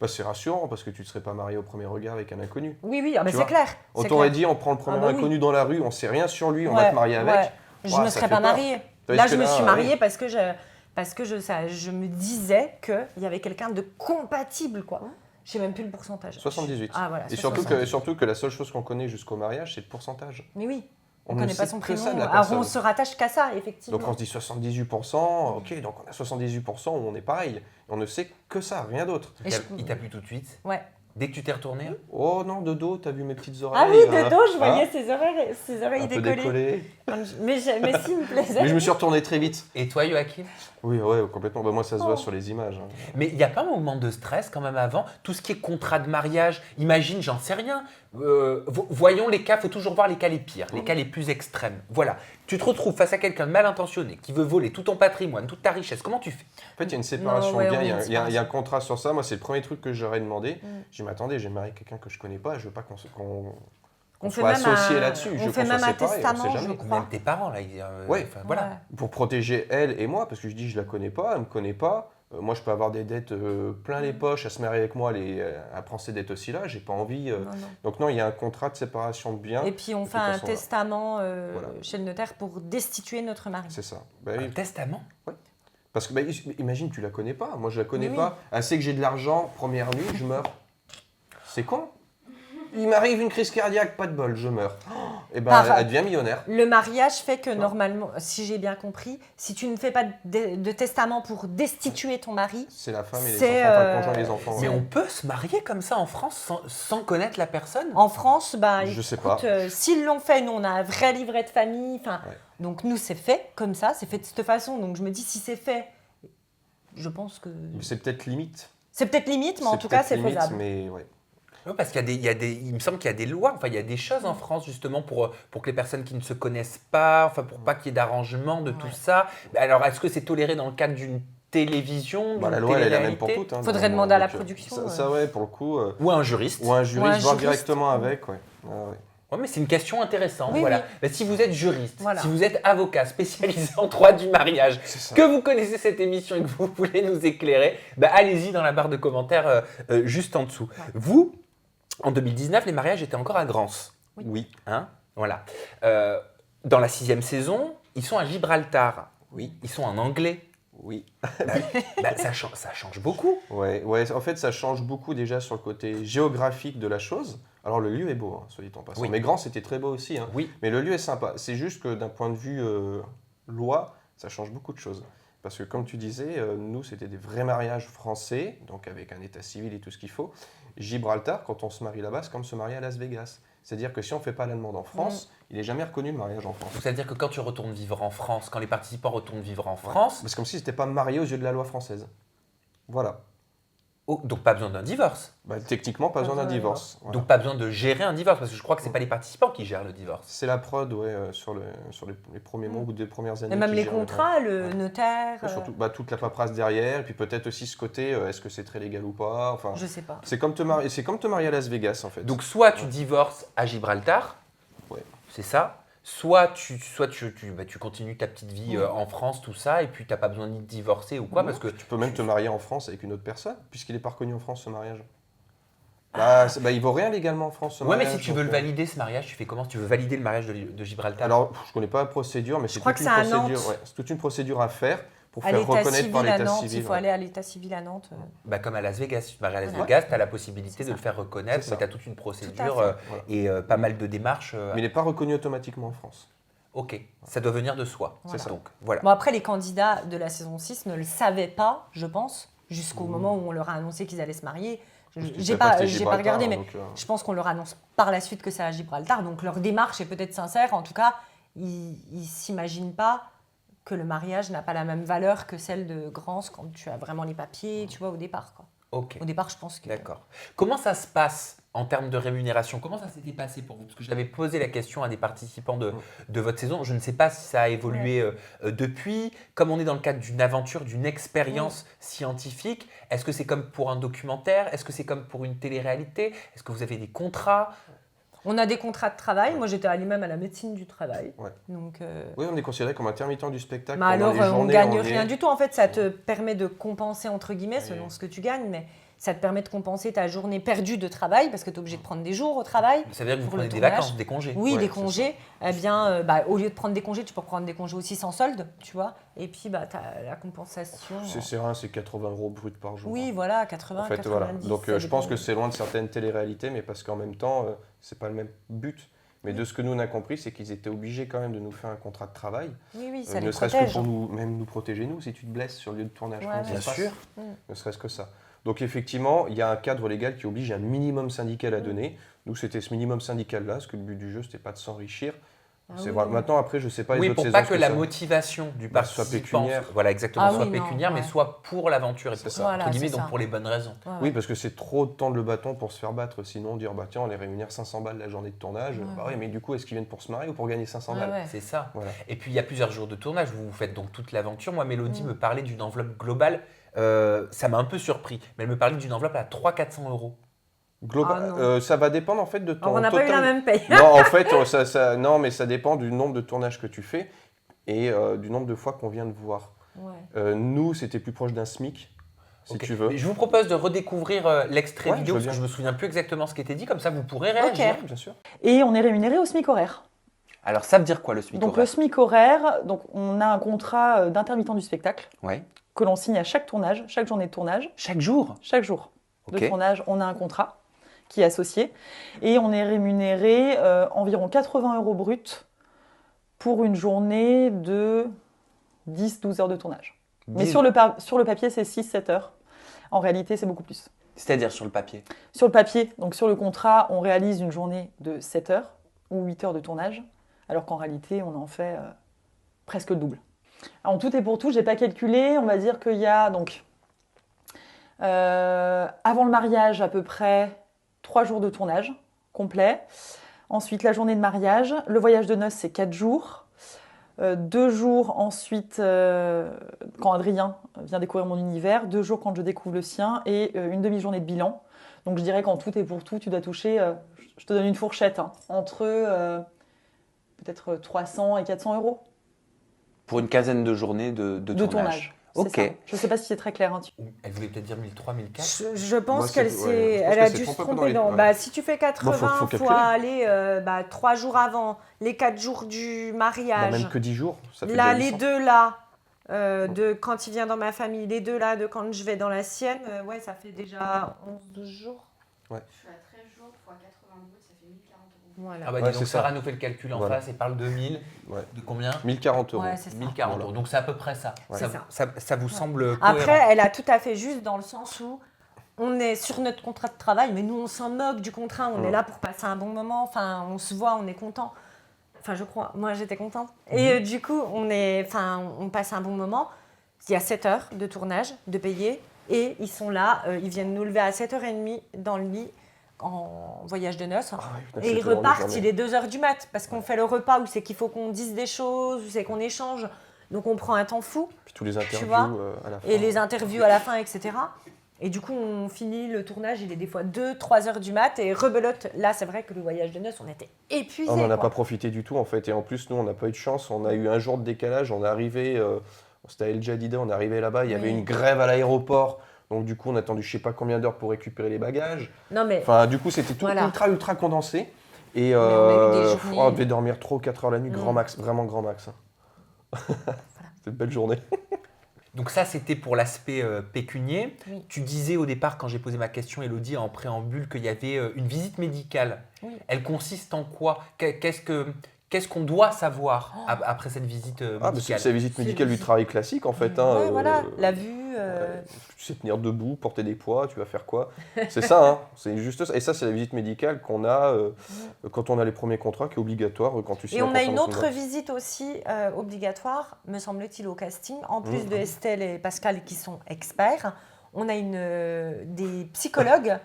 Bah, c'est rassurant parce que tu ne serais pas marié au premier regard avec un inconnu. Oui, oui, ah, mais Tu c'est vois, clair. On c'est t'aurait clair. dit, on prend le premier Ah bah oui. inconnu dans la rue, on sait rien sur lui, on Ouais, va te marier avec. ouais. Je Ouah, ne me ça serais fait pas peur. mariée. Tandis Là, que je me là, suis oui. mariée parce que je me disais qu'il y avait quelqu'un de compatible, quoi. Je sais même plus le pourcentage. 78. Ah, voilà. Et 78. surtout que la seule chose qu'on connaît jusqu'au mariage, c'est le pourcentage. Mais oui, on ne ne connaît pas sait son que ça prénom. de la Alors, personne. on se rattache qu'à ça, effectivement. Donc on se dit 78%, ok, donc on a 78% où on est pareil. On ne sait que ça, rien d'autre. Et Il t'a plu tout de suite? Ouais. Dès que tu t'es retourné? Oh non, de dos, t'as vu mes petites oreilles Ah oui, de dos, je hein, voyais ses oreilles un peu décollées. décollées. Mais si, il me plaisait. Mais je me suis retourné très vite. Et toi, Joachim? Oui, ouais, complètement. Bah, moi, ça se voit Oh. sur les images. Hein. Mais il n'y a pas un moment de stress quand même avant? Tout ce qui est contrat de mariage, imagine, j'en sais rien. Voyons les cas, il faut toujours voir les cas les pires, les cas les plus extrêmes. Voilà, tu te retrouves face à quelqu'un de mal intentionné qui veut voler tout ton patrimoine, toute ta richesse. Comment tu fais? En fait, il y a une séparation ouais, bien, on il y a a- une il y, a- il y a un séparation. contrat sur ça. Moi, c'est le premier truc que j'aurais demandé. J'ai dit, mais attendez, j'ai marié quelqu'un que je connais pas, je veux pas qu'on On fait soit même associé un- là-dessus. on Je veux fait qu'on soit même un séparés, on sait testament, jamais. je crois. Même tes parents, là, Ouais. voilà. Ouais. Pour protéger elle et moi, parce que je dis, je la connais pas, elle me connaît pas. Moi, je peux avoir des dettes plein les poches, à se marier avec moi, elle prend ces dettes aussi là, j'ai pas envie. Non, non. Donc non, il y a un contrat de séparation de biens. Et puis on de fait toute un façon, testament Voilà. chez le notaire pour destituer notre mari. C'est ça. Bah Un oui. testament? Parce que imagine, tu la connais pas. Moi, je la connais Oui. pas. Elle sait que j'ai de l'argent, première nuit, je meurs. C'est con. Il m'arrive une crise cardiaque, pas de bol, je meurs. Et ben, Par- elle devient millionnaire. Le mariage fait que normalement, si j'ai bien compris, si tu ne fais pas de testament pour destituer ton mari, C'est la femme et les C'est, enfants, enfin le conjoint et les enfants. Mais ouais. on peut se marier comme ça en France sans connaître la personne? en France, bah, Je sais écoute, pas. s'ils l'ont fait, nous on a un vrai livret de famille. Ouais. Donc nous c'est fait comme ça, c'est fait de cette façon. Donc je me dis si c'est fait, je pense que C'est peut-être limite. c'est peut-être limite, mais en C'est tout cas peut-être c'est limite, faisable. Mais ouais. Oui, parce qu'il y a des, il me semble qu'il y a des lois, enfin il y a des choses en France justement pour que les personnes qui ne se connaissent pas, enfin pour pas qu'il y ait d'arrangement de tout Ouais. ça. Alors est-ce que c'est toléré dans le cadre d'une télévision, Bah, la d'une loi, elle est la même télé-réalité? pour toutes. Hein, Faudrait normalement. demander à la Donc, production, Ça, ouais, pour le coup. Ou un juriste? Ou un juriste, voir juriste. directement avec, ouais. Ah, ouais. Ouais, mais c'est une question intéressante. Oui, voilà. oui. Bah, si vous êtes juriste, Voilà. si vous êtes avocat spécialisé en droit du mariage, C'est ça. que vous connaissez cette émission et que vous voulez nous éclairer, bah, allez-y dans la barre de commentaires juste en dessous. Ouais. Vous, en 2019, les mariages étaient encore à Grance. Oui. Hein, voilà. Dans la 6e saison, ils sont à Gibraltar. Oui. Ils sont en anglais. Oui. Ça change beaucoup. Ouais, ouais, en fait, ça change beaucoup déjà sur le côté géographique de la chose. Alors, le lieu est beau, hein, soit dit en passant. Oui. Mais Grand, c'était très beau aussi. Hein. Oui. Mais le lieu est sympa. C'est juste que d'un point de vue loi, ça change beaucoup de choses. Parce que, comme tu disais, nous, c'était des vrais mariages français, donc avec un état civil et tout ce qu'il faut. Gibraltar, quand on se marie là-bas, c'est comme se marier à Las Vegas. C'est-à-dire que si on ne fait pas la demande en France, il n'est jamais reconnu le mariage en France. Donc, ça veut dire que quand tu retournes vivre en France, quand les participants retournent vivre en France, C'est comme si c'était pas marié aux yeux de la loi française. Voilà. oh, donc pas besoin d'un divorce. Bah, techniquement, pas besoin d'un divorce. Voilà. Donc pas besoin de gérer un divorce, parce que je crois que c'est pas les participants qui gèrent le divorce. C'est la prod, ouais, sur les premiers mois ou des premières années. Et même qui les gèrent contrats, le Ouais. notaire, Ouais, surtout toute la paperasse derrière, et puis peut-être aussi ce côté, est-ce que c'est très légal ou pas. Enfin, je sais pas. c'est comme te marier à Las Vegas en fait. Donc soit tu divorces à Gibraltar, Ouais. c'est ça, soit tu continues ta petite vie en France, tout ça, et puis tu n'as pas besoin ni de divorcer ou quoi, parce que tu peux même te marier en France avec une autre personne, puisqu'il n'est pas reconnu en France ce mariage. Il vaut rien légalement en France ce ouais, mais mariage. si tu veux le donc, valider ce mariage, tu fais comment? Tu veux valider le mariage de Gibraltar? Alors, je connais pas la procédure, mais c'est crois toute que une c'est à procédure. Nantes. Ouais, c'est toute une procédure à faire pour À faire l'état reconnaître par civil à l'état Nantes, civil. il faut ouais. aller à l'état civil à Nantes. Bah, comme à Las Vegas, si tu te maries à Las Ouais. Vegas, tu as la possibilité C'est de ça. le faire reconnaître, C'est mais ça. tu as toute une procédure fait. Voilà. et pas mal de démarches. Mais il n'est pas reconnu automatiquement en France. Ok, ça doit venir de soi. Voilà. Donc voilà. Bon, après, les candidats de la saison 6 ne le savaient pas, je pense, jusqu'au moment où on leur a annoncé qu'ils allaient se marier. Parce qu'ils J'ai savaient pas, c'était j'ai pas Gibraltar, regardé, mais donc, je pense qu'on leur annonce par la suite que c'est à Gibraltar. Donc leur démarche est peut-être sincère. En tout cas, ils ne s'imaginent pas que le mariage n'a pas la même valeur que celle de Grance quand tu as vraiment les papiers, tu vois, au départ, quoi. Ok. Au départ, je pense que... D'accord. Comment ça se passe en termes de rémunération? Comment ça s'était passé pour vous? Parce que j'avais posé la question à des participants de votre saison. Je ne sais pas si ça a évolué depuis. Comme on est dans le cadre d'une aventure, d'une expérience scientifique, est-ce que c'est comme pour un documentaire? Est-ce que c'est comme pour une télé-réalité? Est-ce que vous avez des contrats? On a des contrats de travail. Moi, j'étais allée même à la médecine du travail. Ouais. Donc, Oui, on est considéré comme intermittent du spectacle. mais pendant alors, les on journées, gagne on est- rien du tout. En fait, ça te permet de compenser, entre guillemets, Oui. selon ce que tu gagnes, mais ça te permet de compenser ta journée perdue de travail parce que tu es obligé de prendre des jours au travail. Ça veut dire que vous Pour le prenez des tournage. vacances, des congés? Oui, Ouais, des c'est congés. Eh bien, au lieu de prendre des congés, tu peux prendre des congés aussi sans solde, tu vois. Et puis, tu as la compensation. C'est rien, c'est 80 € brut par jour. Oui, voilà, 80, En fait, 90. voilà. Donc, ça je pense dépend. que c'est loin de certaines téléréalités, mais parce qu'en même temps, c'est pas le même but. Mais de ce que nous on a compris, c'est qu'ils étaient obligés quand même de nous faire un contrat de travail, Oui, ça ne les serait-ce que protège. pour même nous protéger nous si tu te blesses sur le lieu de tournage. Ouais, comment ça bien se passe sûr. Ne serait-ce que ça. Donc effectivement, il y a un cadre légal qui oblige un minimum syndical à donner. Nous, c'était ce minimum syndical-là, parce que le but du jeu, c'était pas de s'enrichir. Ah C'est oui, vrai. non. Maintenant, après, je sais pas les Oui, autres pour saisons pas ce que la ça- motivation du Bah, soit participant, pécuniaire. voilà exactement, Ah soit oui, non, pécuniaire, mais ouais. soit pour l'aventure et C'est pour ça. Voilà, entre guillemets, c'est donc ça. pour les bonnes raisons. Ouais, Oui, parce que c'est trop de tendre le bâton pour se faire battre. Sinon, dire, bah tiens, on les réunir 500 balles la journée de tournage. Ouais. Bah oui, mais du coup, est-ce qu'ils viennent pour se marier ou pour gagner 500 ouais, balles ouais. C'est ça. Voilà. Et puis il y a plusieurs jours de tournage, vous faites donc toute l'aventure. Moi, Mélodie Mm. me parlait d'une enveloppe globale, ça m'a un peu surpris, mais elle me parlait d'une enveloppe à 300-400 euros. Global, Ah, non. ça va dépendre en fait de ton Alors, on n'a pas eu total- la même paye. Non, en fait, non, mais ça dépend du nombre de tournages que tu fais et du nombre de fois qu'on vient te voir. Ouais. Nous, c'était plus proche d'un SMIC, si Ok. tu veux. Je vous propose de redécouvrir l'extrait Ouais, vidéo, je veux parce que je bien. me souviens plus exactement ce qui était dit, comme ça vous pourrez réagir. Bien sûr. Et on est rémunéré au SMIC horaire. Alors ça veut dire quoi le SMIC Donc horaire? le SMIC horaire, donc on a un contrat d'intermittent du spectacle Ouais. que l'on signe à chaque tournage, chaque journée de tournage, Chaque jour? chaque jour Ok. de tournage, on a un contrat qui est associé et on est rémunéré environ 80 € bruts pour une journée de 10-12 heures de tournage. Mais sur le papier, c'est 6-7 heures. En réalité, c'est beaucoup plus. C'est-à-dire sur le papier. Sur le papier, donc sur le contrat, on réalise une journée de 7 heures ou 8 heures de tournage, alors qu'en réalité, on en fait presque le double. En tout et pour tout, je n'ai pas calculé, on va dire qu'il y a donc avant le mariage à peu près 3 jours de tournage complet. Ensuite, la journée de mariage. Le voyage de noces, c'est 4 jours. 2 jours ensuite, quand Adrien vient découvrir mon univers. 2 jours quand je découvre le sien. Et une demi-journée de bilan. Donc, je dirais qu'en tout et pour tout, tu dois toucher Je te donne une fourchette, hein, entre peut-être 300 et 400 euros Pour une quinzaine de journées de de tournage. tournage. C'est Ok. ça. Je ne sais pas si c'est très clair. Hein, Ou elle voulait peut-être dire 1300, 1400. Je pense Moi, qu'elle c'est- ouais, je pense elle qu'elle a s'est dû se trompée un peu dans tromper les- dans. ouais. Bah, si tu fais 80 faut fois calculer. aller 3 jours avant, les 4 jours du Non, mariage, même que 10 jours, ça fait là, déjà les 800. deux là, de quand il vient dans ma famille, les deux là, de quand je vais dans la sienne, ouais, ça fait déjà 11-12 jours. Je suis à 13 jours fois 80 brut, ça fait 1040 euros. Voilà. Ah bah Ouais, dis donc, c'est ça. Sarah nous fait le calcul en Voilà. face et parle de 1000. Ouais. De combien 1040 euros. Ouais, c'est ça. 1040 Voilà. euros. Donc c'est à peu près ça. Ouais. C'est Ça vous semble Après, cohérent? elle a tout à fait juste dans le sens où on est sur notre contrat de travail, mais nous, on s'en moque du contrat. On est là pour passer un bon moment. Enfin, on se voit, on est content. Enfin, je crois. Moi, j'étais contente. Et du coup, on passe un bon moment. Il y a 7 heures de tournage, de payer. Et ils sont là. Ils viennent nous lever à 7h30 dans le lit en voyage de noces. Ah ouais, putain, Et ils c'était vraiment des repartent, journées. il est 2h du mat. Parce qu'on fait le repas où c'est qu'il faut qu'on dise des choses, où c'est qu'on échange. Donc, on prend un temps fou. Puis tous les interviews vois, à la fin. Et les interviews à la fin, etc. Et du coup, on finit le tournage, il est des fois 2-3 heures du mat et rebelote. Là, c'est vrai que le voyage de noces, on était épuisés. On n'en a quoi. pas profité du tout en fait. Et en plus, nous, on n'a pas eu de chance. On a eu un jour de décalage. On est arrivé, c'était à El Jadida, on est arrivé là-bas. Il y avait Oui. une grève à l'aéroport. Donc du coup, on a attendu je sais pas combien d'heures pour récupérer les bagages. Non, mais Enfin, du coup, c'était tout Voilà. ultra condensé. Et on a eu des journées- on devait dormir 3 ou 4 heures la nuit, grand Mm. max, vraiment grand max. C'était une belle journée. Donc ça, c'était pour l'aspect pécunier. Oui. Tu disais au départ, quand j'ai posé ma question, Elodie, en préambule, qu'il y avait une visite médicale. Oui. Elle consiste en quoi? Qu'est-ce qu'on doit savoir après cette visite Ah, mais médicale? c'est la visite C'est médicale du visite. travail classique en fait. hein, ouais, voilà, euh, la vue. Tu sais tenir debout, porter des poids, tu vas faire quoi? C'est ça, hein, c'est juste ça. Et ça, c'est la visite médicale qu'on a quand on a les premiers contrats, qui est obligatoire quand tu signes Et un on a contrat une dans autre boîte. visite aussi obligatoire, me semble-t-il, au casting. En plus Mmh. de Estelle et Pascal qui sont experts, on a des psychologues.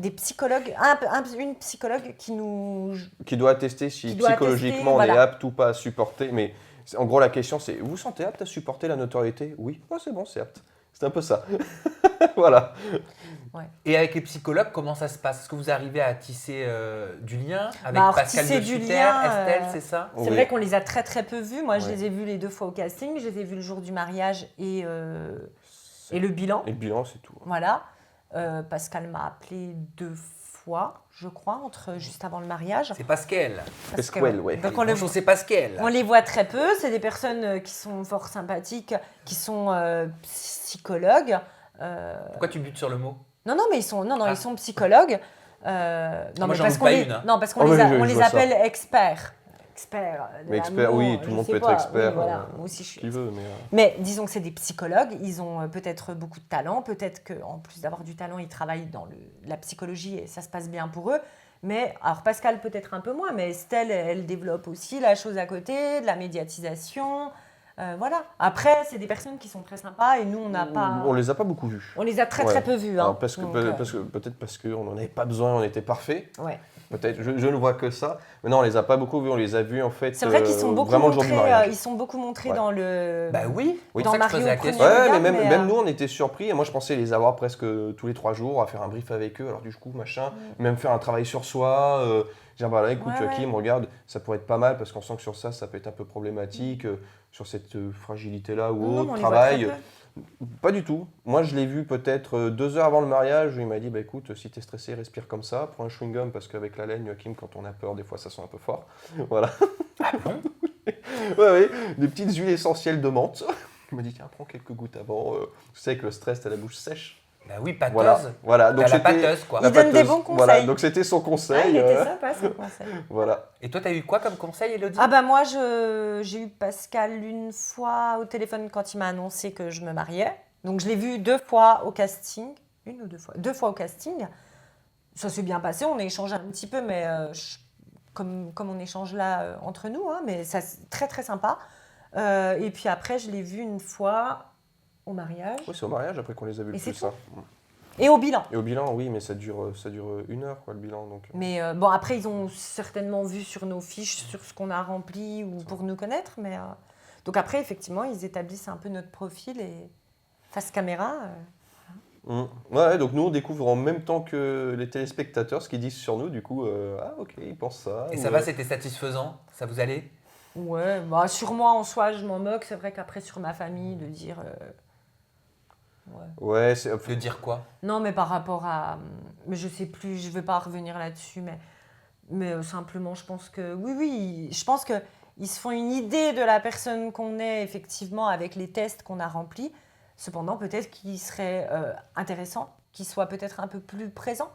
Une psychologue qui nous. Qui doit attester si Qui doit psychologiquement attester, on est voilà. apte ou pas à supporter. Mais en gros, la question, c'est vous vous sentez apte à supporter la notoriété? Oui, oh, c'est bon, c'est apte. C'est un peu ça. Voilà. Et avec les psychologues, comment ça se passe? Est-ce que vous arrivez à tisser du lien avec alors, Pascal tisser de du Sutter, lien, Estelle, c'est ça? C'est Oui. vrai qu'on les a très très peu vus. Moi, je Ouais. les ai vus les 2 fois au casting. Je les ai vus le jour du mariage et le bilan. Et le bilan, c'est tout. Voilà. Pascal m'a appelé 2 fois, je crois, juste avant le mariage. C'est Pascal. Parce que- Pascal, ouais. Donc on les, Bonjour, c'est Pascal. on les voit très peu. C'est des personnes qui sont fort sympathiques, qui sont psychologues. Pourquoi tu butes sur le mot? Non, mais ils sont, Ah. ils sont psychologues. Non, Moi, mais j'en parce doute qu'on pas les, une, hein. non, parce qu'on Oh, les, mais je on les vois ça. appelle experts. Experts. de Mais expert, l'amour, oui, tout le je monde sais peut être pas. expert, Oui, voilà. Moi aussi, je suis Qui veut, mais. Mais disons que c'est des psychologues, ils ont peut-être beaucoup de talent, peut-être qu'en plus d'avoir du talent, ils travaillent dans la psychologie et ça se passe bien pour eux. Mais, alors Pascal peut-être un peu moins, mais Estelle, elle développe aussi la chose à côté, de la médiatisation. Voilà. Après, c'est des personnes qui sont très sympas et nous, on n'a pas... On les a pas beaucoup vus. On les a très Ouais. très peu vus. Hein. Alors, parce que, Donc, peut-être parce qu'on n'en avait pas besoin, on était parfait. ouais. Peut-être, je ne vois que ça. Mais non, on les a pas beaucoup vus, on les a vus en fait. C'est vrai qu'ils sont beaucoup vraiment le jour du montrés, mariage. ils sont beaucoup montrés Ouais. dans le... Bah oui, Oui. c'est pour ça que je Mario posais la au question. premier Ouais, regard, mais mais, même nous, on était surpris. Et moi, je pensais les avoir presque tous les 3 jours, à faire un brief avec eux. Alors, du coup, machin, même faire un travail sur soi. Dire, voilà, écoute, Ouais, Kim, regarde, ça pourrait être pas mal parce qu'on sent que sur ça peut être un peu problématique, sur cette fragilité-là ou Non, mais autre, on les voit travail. très peu. Pas du tout. Moi, je l'ai vu peut-être 2 heures avant le mariage où il m'a dit, bah écoute, si t'es stressé, respire comme ça, prends un chewing-gum parce qu'avec la laine, Kim, quand on a peur, des fois, ça sent un peu fort. Voilà. Ouais, des petites huiles essentielles de menthe. Il m'a dit, tiens, prends quelques gouttes avant. Tu sais, avec le stress, t'as la bouche sèche. Bah oui, pâteuse. Voilà. T'as la c'était pâteuse, quoi. la Il donne des pâteuse. bons Voilà, conseils. donc c'était son Ah, conseil. il était sympa, ce conseil. Voilà. Et toi, t'as eu quoi comme conseil, Elodie? Ah bah moi, j'ai eu Pascal une fois au téléphone quand il m'a annoncé que je me mariais. Donc je l'ai vu 2 fois au casting. 1 ou 2 fois? 2 fois au casting. Ça s'est bien passé, on a échangé un petit peu, mais comme on échange là entre nous, hein, mais ça c'est très très sympa. Et puis après, je l'ai vu une fois au mariage Oui, c'est au mariage après qu'on les a vus Et le c'est plus. Hein. et au bilan. Et au bilan, oui, mais ça dure 1 heure, quoi, le bilan. Donc. Mais bon, après, ils ont certainement vu sur nos fiches, sur ce qu'on a rempli ou pour nous connaître. Mais donc après, effectivement, ils établissent un peu notre profil et face caméra. Ouais, donc nous on découvre en même temps que les téléspectateurs ce qu'ils disent sur nous, du coup, ah ok, ils pensent ça. Et ou, ça va, c'était satisfaisant? Ça vous allait? Ouais, bah sur moi en soi, je m'en moque. C'est vrai qu'après, sur ma famille, de dire. Ouais. Ouais, De dire quoi? Non, mais par rapport à. Mais je sais plus, je veux pas revenir là-dessus, mais simplement, je pense que. Oui, oui, je pense qu'ils se font une idée de la personne qu'on est, effectivement, avec les tests qu'on a remplis. Cependant, peut-être qu'il serait intéressant qu'il soit peut-être un peu plus présent.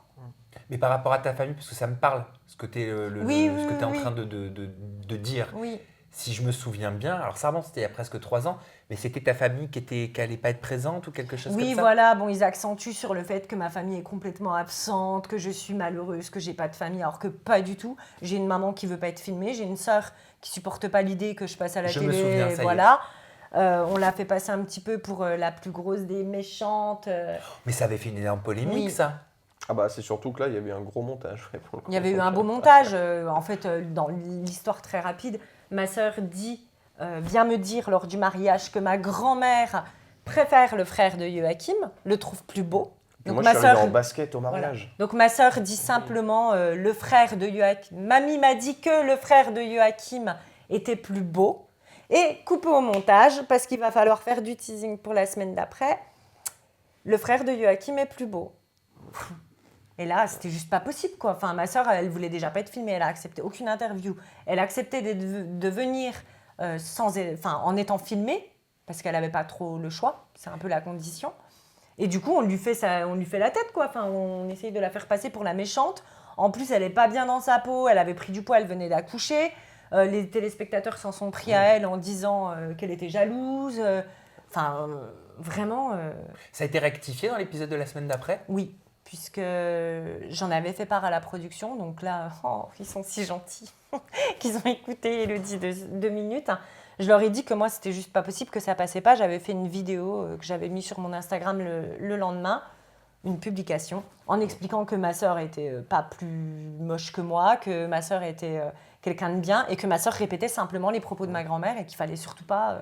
Mais par rapport à ta famille, parce que ça me parle, ce que tu es, Oui, ce que oui, t'es en oui. train de dire. Oui. Si je me souviens bien, alors ça remonte, c'était il y a presque 3 ans, mais c'était ta famille qui allait pas être présente ou quelque chose Oui, comme ça? voilà, bon, ils accentuent sur le fait que ma famille est complètement absente, que je suis malheureuse, que j'ai pas de famille, alors que pas du tout. J'ai une maman qui veut pas être filmée, j'ai une sœur qui supporte pas l'idée que je passe à la Je télé. me souviens, ça y est. Voilà. On l'a fait passer un petit peu pour la plus grosse des méchantes. Mais ça avait fait une énorme polémique, Oui. ça. Ah bah c'est surtout que là il y a eu un gros montage. Ouais, pour le coup. Il y avait eu un beau montage. En fait, dans l'histoire très rapide, ma sœur vient me dire lors du mariage que ma grand-mère préfère le frère de Joachim, le trouve plus beau. Puis Donc moi je ma suis arrivé sœur en basket au Voilà. mariage. Donc ma sœur dit simplement le frère de Joachim. Mamie m'a dit que le frère de Joachim était plus beau. Et coupé au montage, parce qu'il va falloir faire du teasing pour la semaine d'après, le frère de Joachim est plus beau. Et là, c'était juste pas possible, quoi. Enfin, ma sœur, elle voulait déjà pas être filmée, elle a accepté aucune interview. Elle a accepté de venir en étant filmée, parce qu'elle n'avait pas trop le choix. C'est un peu la condition. Et du coup, on lui fait la tête, quoi. Enfin, on essaye de la faire passer pour la méchante. En plus, elle est pas bien dans sa peau, elle avait pris du poids, elle venait d'accoucher. Les téléspectateurs s'en sont pris à elle en disant qu'elle était jalouse. Vraiment, Ça a été rectifié dans l'épisode de la semaine d'après? oui, puisque j'en avais fait part à la production. Donc là, ils sont si gentils qu'ils ont écouté Élodie de 2 minutes. Je leur ai dit que moi, c'était juste pas possible, que ça passait pas. J'avais fait une vidéo que j'avais mise sur mon Instagram le lendemain, une publication, en expliquant que ma sœur était pas plus moche que moi, que ma sœur était quelqu'un de bien, et que ma sœur répétait simplement les propos de ma grand-mère et qu'il fallait surtout pas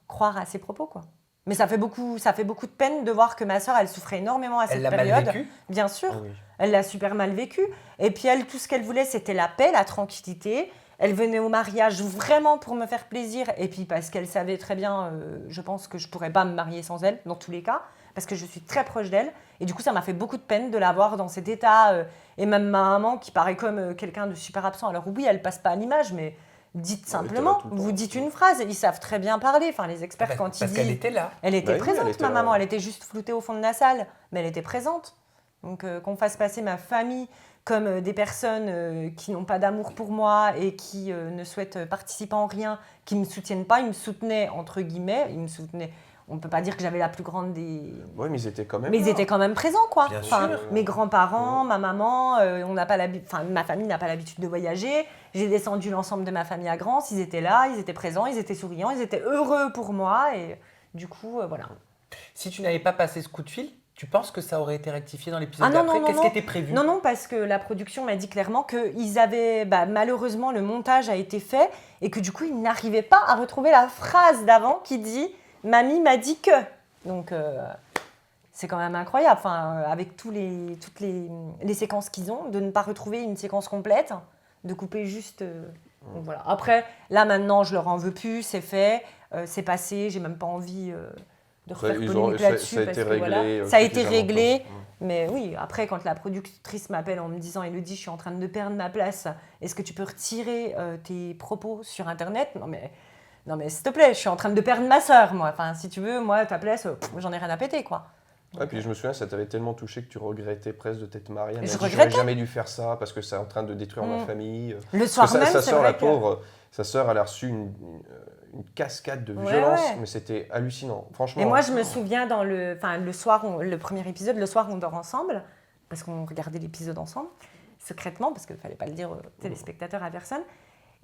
croire à ses propos, quoi. Mais ça fait beaucoup de peine de voir que ma sœur, elle souffrait énormément à cette Elle l'a période. mal vécu? Bien sûr. Ah oui. Elle l'a super mal vécu. Et puis elle, tout ce qu'elle voulait, c'était la paix, la tranquillité. Elle venait au mariage vraiment pour me faire plaisir. Et puis parce qu'elle savait très bien, je pense que je ne pourrais pas me marier sans elle, dans tous les cas, parce que je suis très proche d'elle. Et du coup, ça m'a fait beaucoup de peine de la voir dans cet état. Et même ma maman, qui paraît comme quelqu'un de super absent. Alors oui, elle passe pas à l'image, mais dites Elle était là simplement. tout le temps. Vous dites une phrase. Ils savent très bien parler. Enfin, les experts, quand ils Parce disent... qu'elle était là. Elle était Bah oui, présente, elle était ma là. maman. Elle était juste floutée au fond de la salle, mais elle était présente. Donc qu'on fasse passer ma famille comme des personnes qui n'ont pas d'amour pour moi et qui ne souhaitent participer en rien, qui ne me soutiennent pas, ils me soutenaient entre guillemets, ils me soutenaient. On ne peut pas dire que j'avais la plus grande des... Ouais, mais ils étaient quand même. Mais ils là. étaient quand même présents, quoi. Bien Enfin, sûr. mes grands-parents, ma maman, ma famille n'a pas l'habitude de voyager. J'ai descendu l'ensemble de ma famille à Grance, ils étaient là, ils étaient présents, ils étaient souriants, ils étaient heureux pour moi. Et du coup, voilà. Si tu n'avais pas passé ce coup de fil, tu penses que ça aurait été rectifié dans l'épisode Ah non, d'après? non, Qu'est-ce non, qui non. était prévu? Non, non, parce que la production m'a dit clairement qu'ils avaient, malheureusement, le montage a été fait et que du coup, ils n'arrivaient pas à retrouver la phrase d'avant qui dit « Mamie m'a dit que ». Donc, c'est quand même incroyable, avec toutes les séquences qu'ils ont, de ne pas retrouver une séquence complète, de couper juste... donc voilà. Après, là, maintenant, je leur en veux plus, c'est fait, c'est passé, j'ai même pas envie... de refaire polémique là-dessus ça a parce été que réglé. voilà, ça a toutes été les réglé. avantages. Mais oui, après, quand la productrice m'appelle en me disant « Élodie, je suis en train de perdre ma place, est-ce que tu peux retirer tes propos sur Internet ?» Non mais s'il te plaît, je suis en train de perdre ma sœur, moi. Enfin, si tu veux, moi, ta place, j'en ai rien à péter, quoi. Ouais, puis je me souviens, ça t'avait tellement touché que tu regrettais presque de t'être mariée. Elle Je m'a dit, regrettais. j'aurais jamais dû faire ça parce que c'est en train de détruire ma famille. Le Parce soir que même, sa c'est sœur, vrai la que... pauvre, sa sœur, elle a reçu une cascade de Ouais, violence, ouais. mais c'était hallucinant. Franchement. Et moi, je me souviens dans le soir, le premier épisode, le soir, on dort ensemble, parce qu'on regardait l'épisode ensemble, secrètement, parce qu'il ne fallait pas le dire aux téléspectateurs, à personne.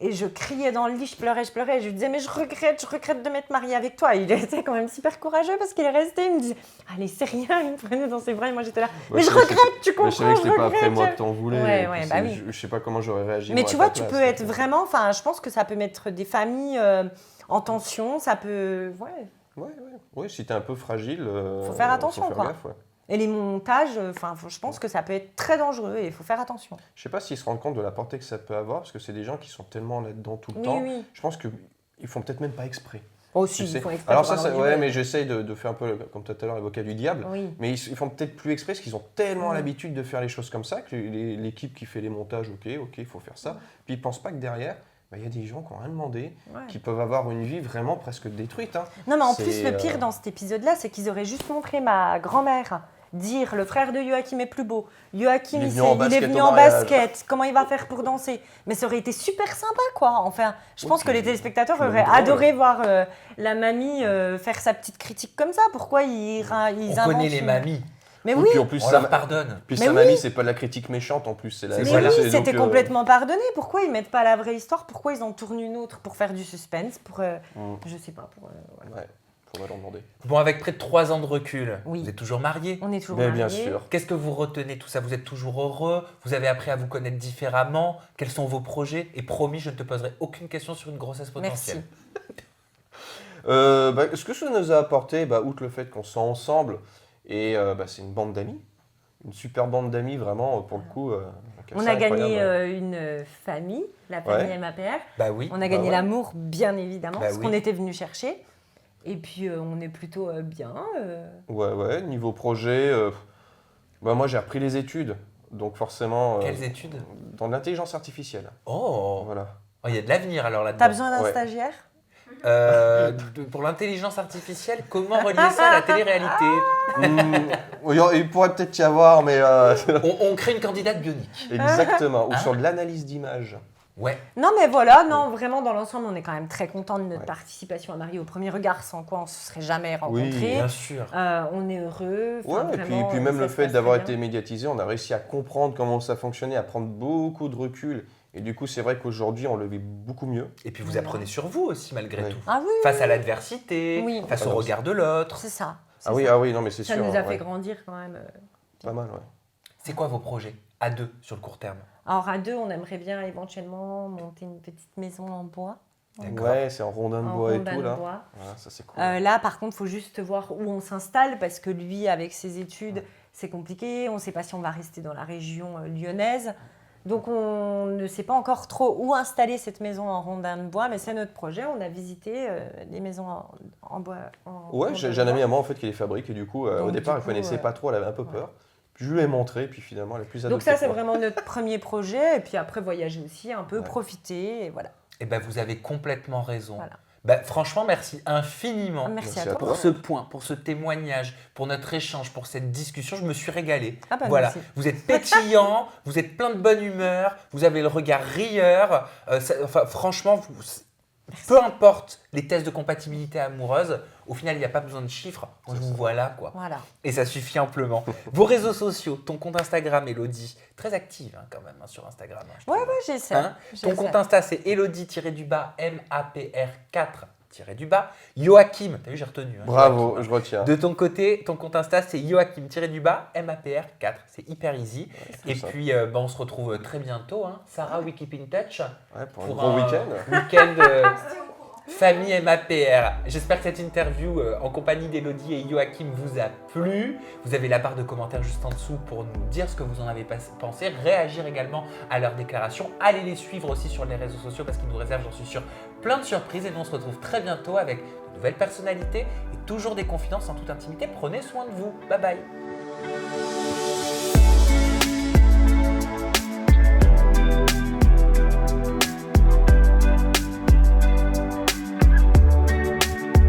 Et je criais dans le lit, je pleurais, et je lui disais « Mais je regrette de m'être mariée avec toi ». Il était quand même super courageux parce qu'il est resté, il me disait « Allez, c'est rien », il me prenait dans ses bras et moi j'étais là « Mais je regrette, tu comprends, Mais je savais que c'était pas après moi je- que t'en voulais. Ouais, et ouais, puis bah c'est- oui. Je sais pas comment j'aurais réagi. Mais moi, tu à vois, ta tu place, peux donc, être vraiment... je pense que ça peut mettre des familles en tension, ça peut... Ouais, Ouais, si t'es un peu fragile, Faut faire attention, faut faire quoi. gaffe, ouais. Et les montages, je pense que ça peut être très dangereux et il faut faire attention. Je sais pas s'ils se rendent compte de la portée que ça peut avoir, parce que c'est des gens qui sont tellement là-dedans tout le Oui, temps. oui. Je pense qu'ils font peut-être même pas exprès. Aussi, Tu sais. ils font exprès Alors pour ça, avoir ouais, du mais j'essaye de faire un peu, comme tout à l'heure, l'avocat du diable. Oui. Mais ils font peut-être plus exprès, parce qu'ils ont tellement Ouais. l'habitude de faire les choses comme ça, que l'équipe qui fait les montages, ok, il faut faire ça. Puis ils pensent pas que derrière, il y a des gens qui n'ont rien demandé, Ouais. qui peuvent avoir une vie vraiment presque détruite. Hein. Non, mais en C'est, plus, le pire dans cet épisode-là, c'est qu'ils auraient juste montré ma grand-mère dire le frère de Joachim est plus beau. Joachim, Il est il venu en est basket venu au en mariage. basket. Comment il va faire pour danser? Mais ça aurait été super sympa, quoi. Enfin, je pense Ok. que les téléspectateurs Puis auraient drôle. adoré voir la mamie faire sa petite critique comme ça. Pourquoi ils On inventent connaît les mamies, Mais Oui, oui, puis en plus, on leur pardonne. puis Mais sa oui. mamie, c'est pas de la critique méchante en plus, c'est la Mais mais voilà. oui, c'est donc, c'était complètement pardonné. Pourquoi ils mettent pas la vraie histoire? Pourquoi ils en tournent une autre pour faire du suspense? Pour, je sais pas. Voilà. Ouais, faudrait leur demander. Bon, avec près de 3 ans de recul, Oui. vous êtes toujours mariés. On est toujours Mais mariés. bien sûr. Qu'est-ce que vous retenez tout ça? Vous êtes toujours heureux? Vous avez appris à vous connaître différemment? Quels sont vos projets? Et promis, je ne te poserai aucune question sur une grossesse potentielle. Merci. Ce que ça nous a apporté, outre le fait qu'on soit ensemble, et c'est une bande d'amis, une super bande d'amis vraiment, pour le coup. On c'est a gagné incroyable. une famille, la famille Ouais. MAPR. Bah oui. On a gagné ouais. l'amour, bien évidemment, Bah ce oui. qu'on était venu chercher. Et puis, on est plutôt bien. Ouais, niveau projet, moi j'ai repris les études, donc forcément Quelles études? dans l'intelligence artificielle. Oh, Voilà. Oh, il y a de l'avenir alors là-dedans. T'as besoin d'un Ouais. stagiaire? Pour l'intelligence artificielle, comment relier ça à la télé-réalité? Il pourrait peut-être y avoir, mais On crée une candidate bionique. exactement, ou Hein sur de l'analyse d'image. Ouais. Non, mais voilà, non, vraiment, dans l'ensemble, on est quand même très content de notre Ouais. participation à Marie au premier regard, sans quoi on ne se serait jamais Oui, rencontrés. Bien sûr. On est heureux. Ouais, Enfin, et puis, vraiment, même ça le se fait passe d'avoir très été bien. médiatisé, on a réussi à comprendre comment ça fonctionnait, à prendre beaucoup de recul. Et du coup, c'est vrai qu'aujourd'hui, on le vit beaucoup mieux. Et puis vous apprenez sur vous aussi malgré Ouais. tout. Ah oui, Face à l'adversité, Oui. face Ah au non, regard de l'autre. c'est ça. Ah oui, non, mais c'est Ça sûr. nous a ouais. fait grandir quand même. Pas mal, ouais. C'est quoi vos projets à deux sur le court terme? Alors, à deux, on aimerait bien éventuellement monter une petite maison en bois. D'accord. Ouais, c'est en rondin de En bois et rondin tout, de là. bois. Voilà, ça, c'est cool. Là, par contre, il faut juste voir où on s'installe parce que lui, avec ses études, c'est compliqué. On ne sait pas si on va rester dans la région lyonnaise. Donc, on ne sait pas encore trop où installer cette maison en rondin de bois, mais c'est notre projet. On a visité les maisons en bois. Ouais, rondin j'ai de un ami bois. à moi en fait qui les fabrique et du coup, au Donc, départ, du elle coup, connaissait pas trop, elle avait un peu ouais. peur. Puis je lui ai montré, puis finalement, elle a plus adopté. Donc, ça, c'est que moi. vraiment notre premier projet. Et puis après, voyager aussi, un peu Ouais. profiter. Et voilà. Eh ben vous avez complètement raison. Voilà. Ben, franchement, merci infiniment Merci Merci à à toi. pour ce point, pour ce témoignage, pour notre échange, pour cette discussion. Je me suis régalé. Ah bah, Voilà, merci. vous êtes pétillant, vous êtes plein de bonne humeur, vous avez le regard rieur. Franchement, peu importe les tests de compatibilité amoureuse, au final, il n'y a pas besoin de chiffres. Moi, je vous vois là, quoi. Voilà. Et ça suffit amplement. Vos réseaux sociaux, ton compte Instagram, Elodie, très active quand même sur Instagram. Hein, je Ouais, trouve. ouais, j'essaie. Hein Ton J'essaie. compte Insta, c'est Elodie-MAPR4-. Joachim, t'as vu, j'ai retenu. Hein, Bravo, Joachim. je retiens. De ton côté, ton compte Insta, c'est Joachim-MAPR4. C'est hyper easy. c'est Et ça. puis, on se retrouve très bientôt. Hein. Sarah, we keep in touch. Ouais, pour un Pour gros un week-end. Week-end Restez au courant. famille MAPR. J'espère que cette interview en compagnie d'Elodie et Joachim vous a plu. Vous avez la barre de commentaires juste en dessous pour nous dire ce que vous en avez pensé. Réagir également à leurs déclarations. Allez les suivre aussi sur les réseaux sociaux parce qu'ils nous réservent, j'en suis sûr, plein de surprises. Et nous, on se retrouve très bientôt avec de nouvelles personnalités et toujours des confidences en toute intimité. Prenez soin de vous. Bye bye.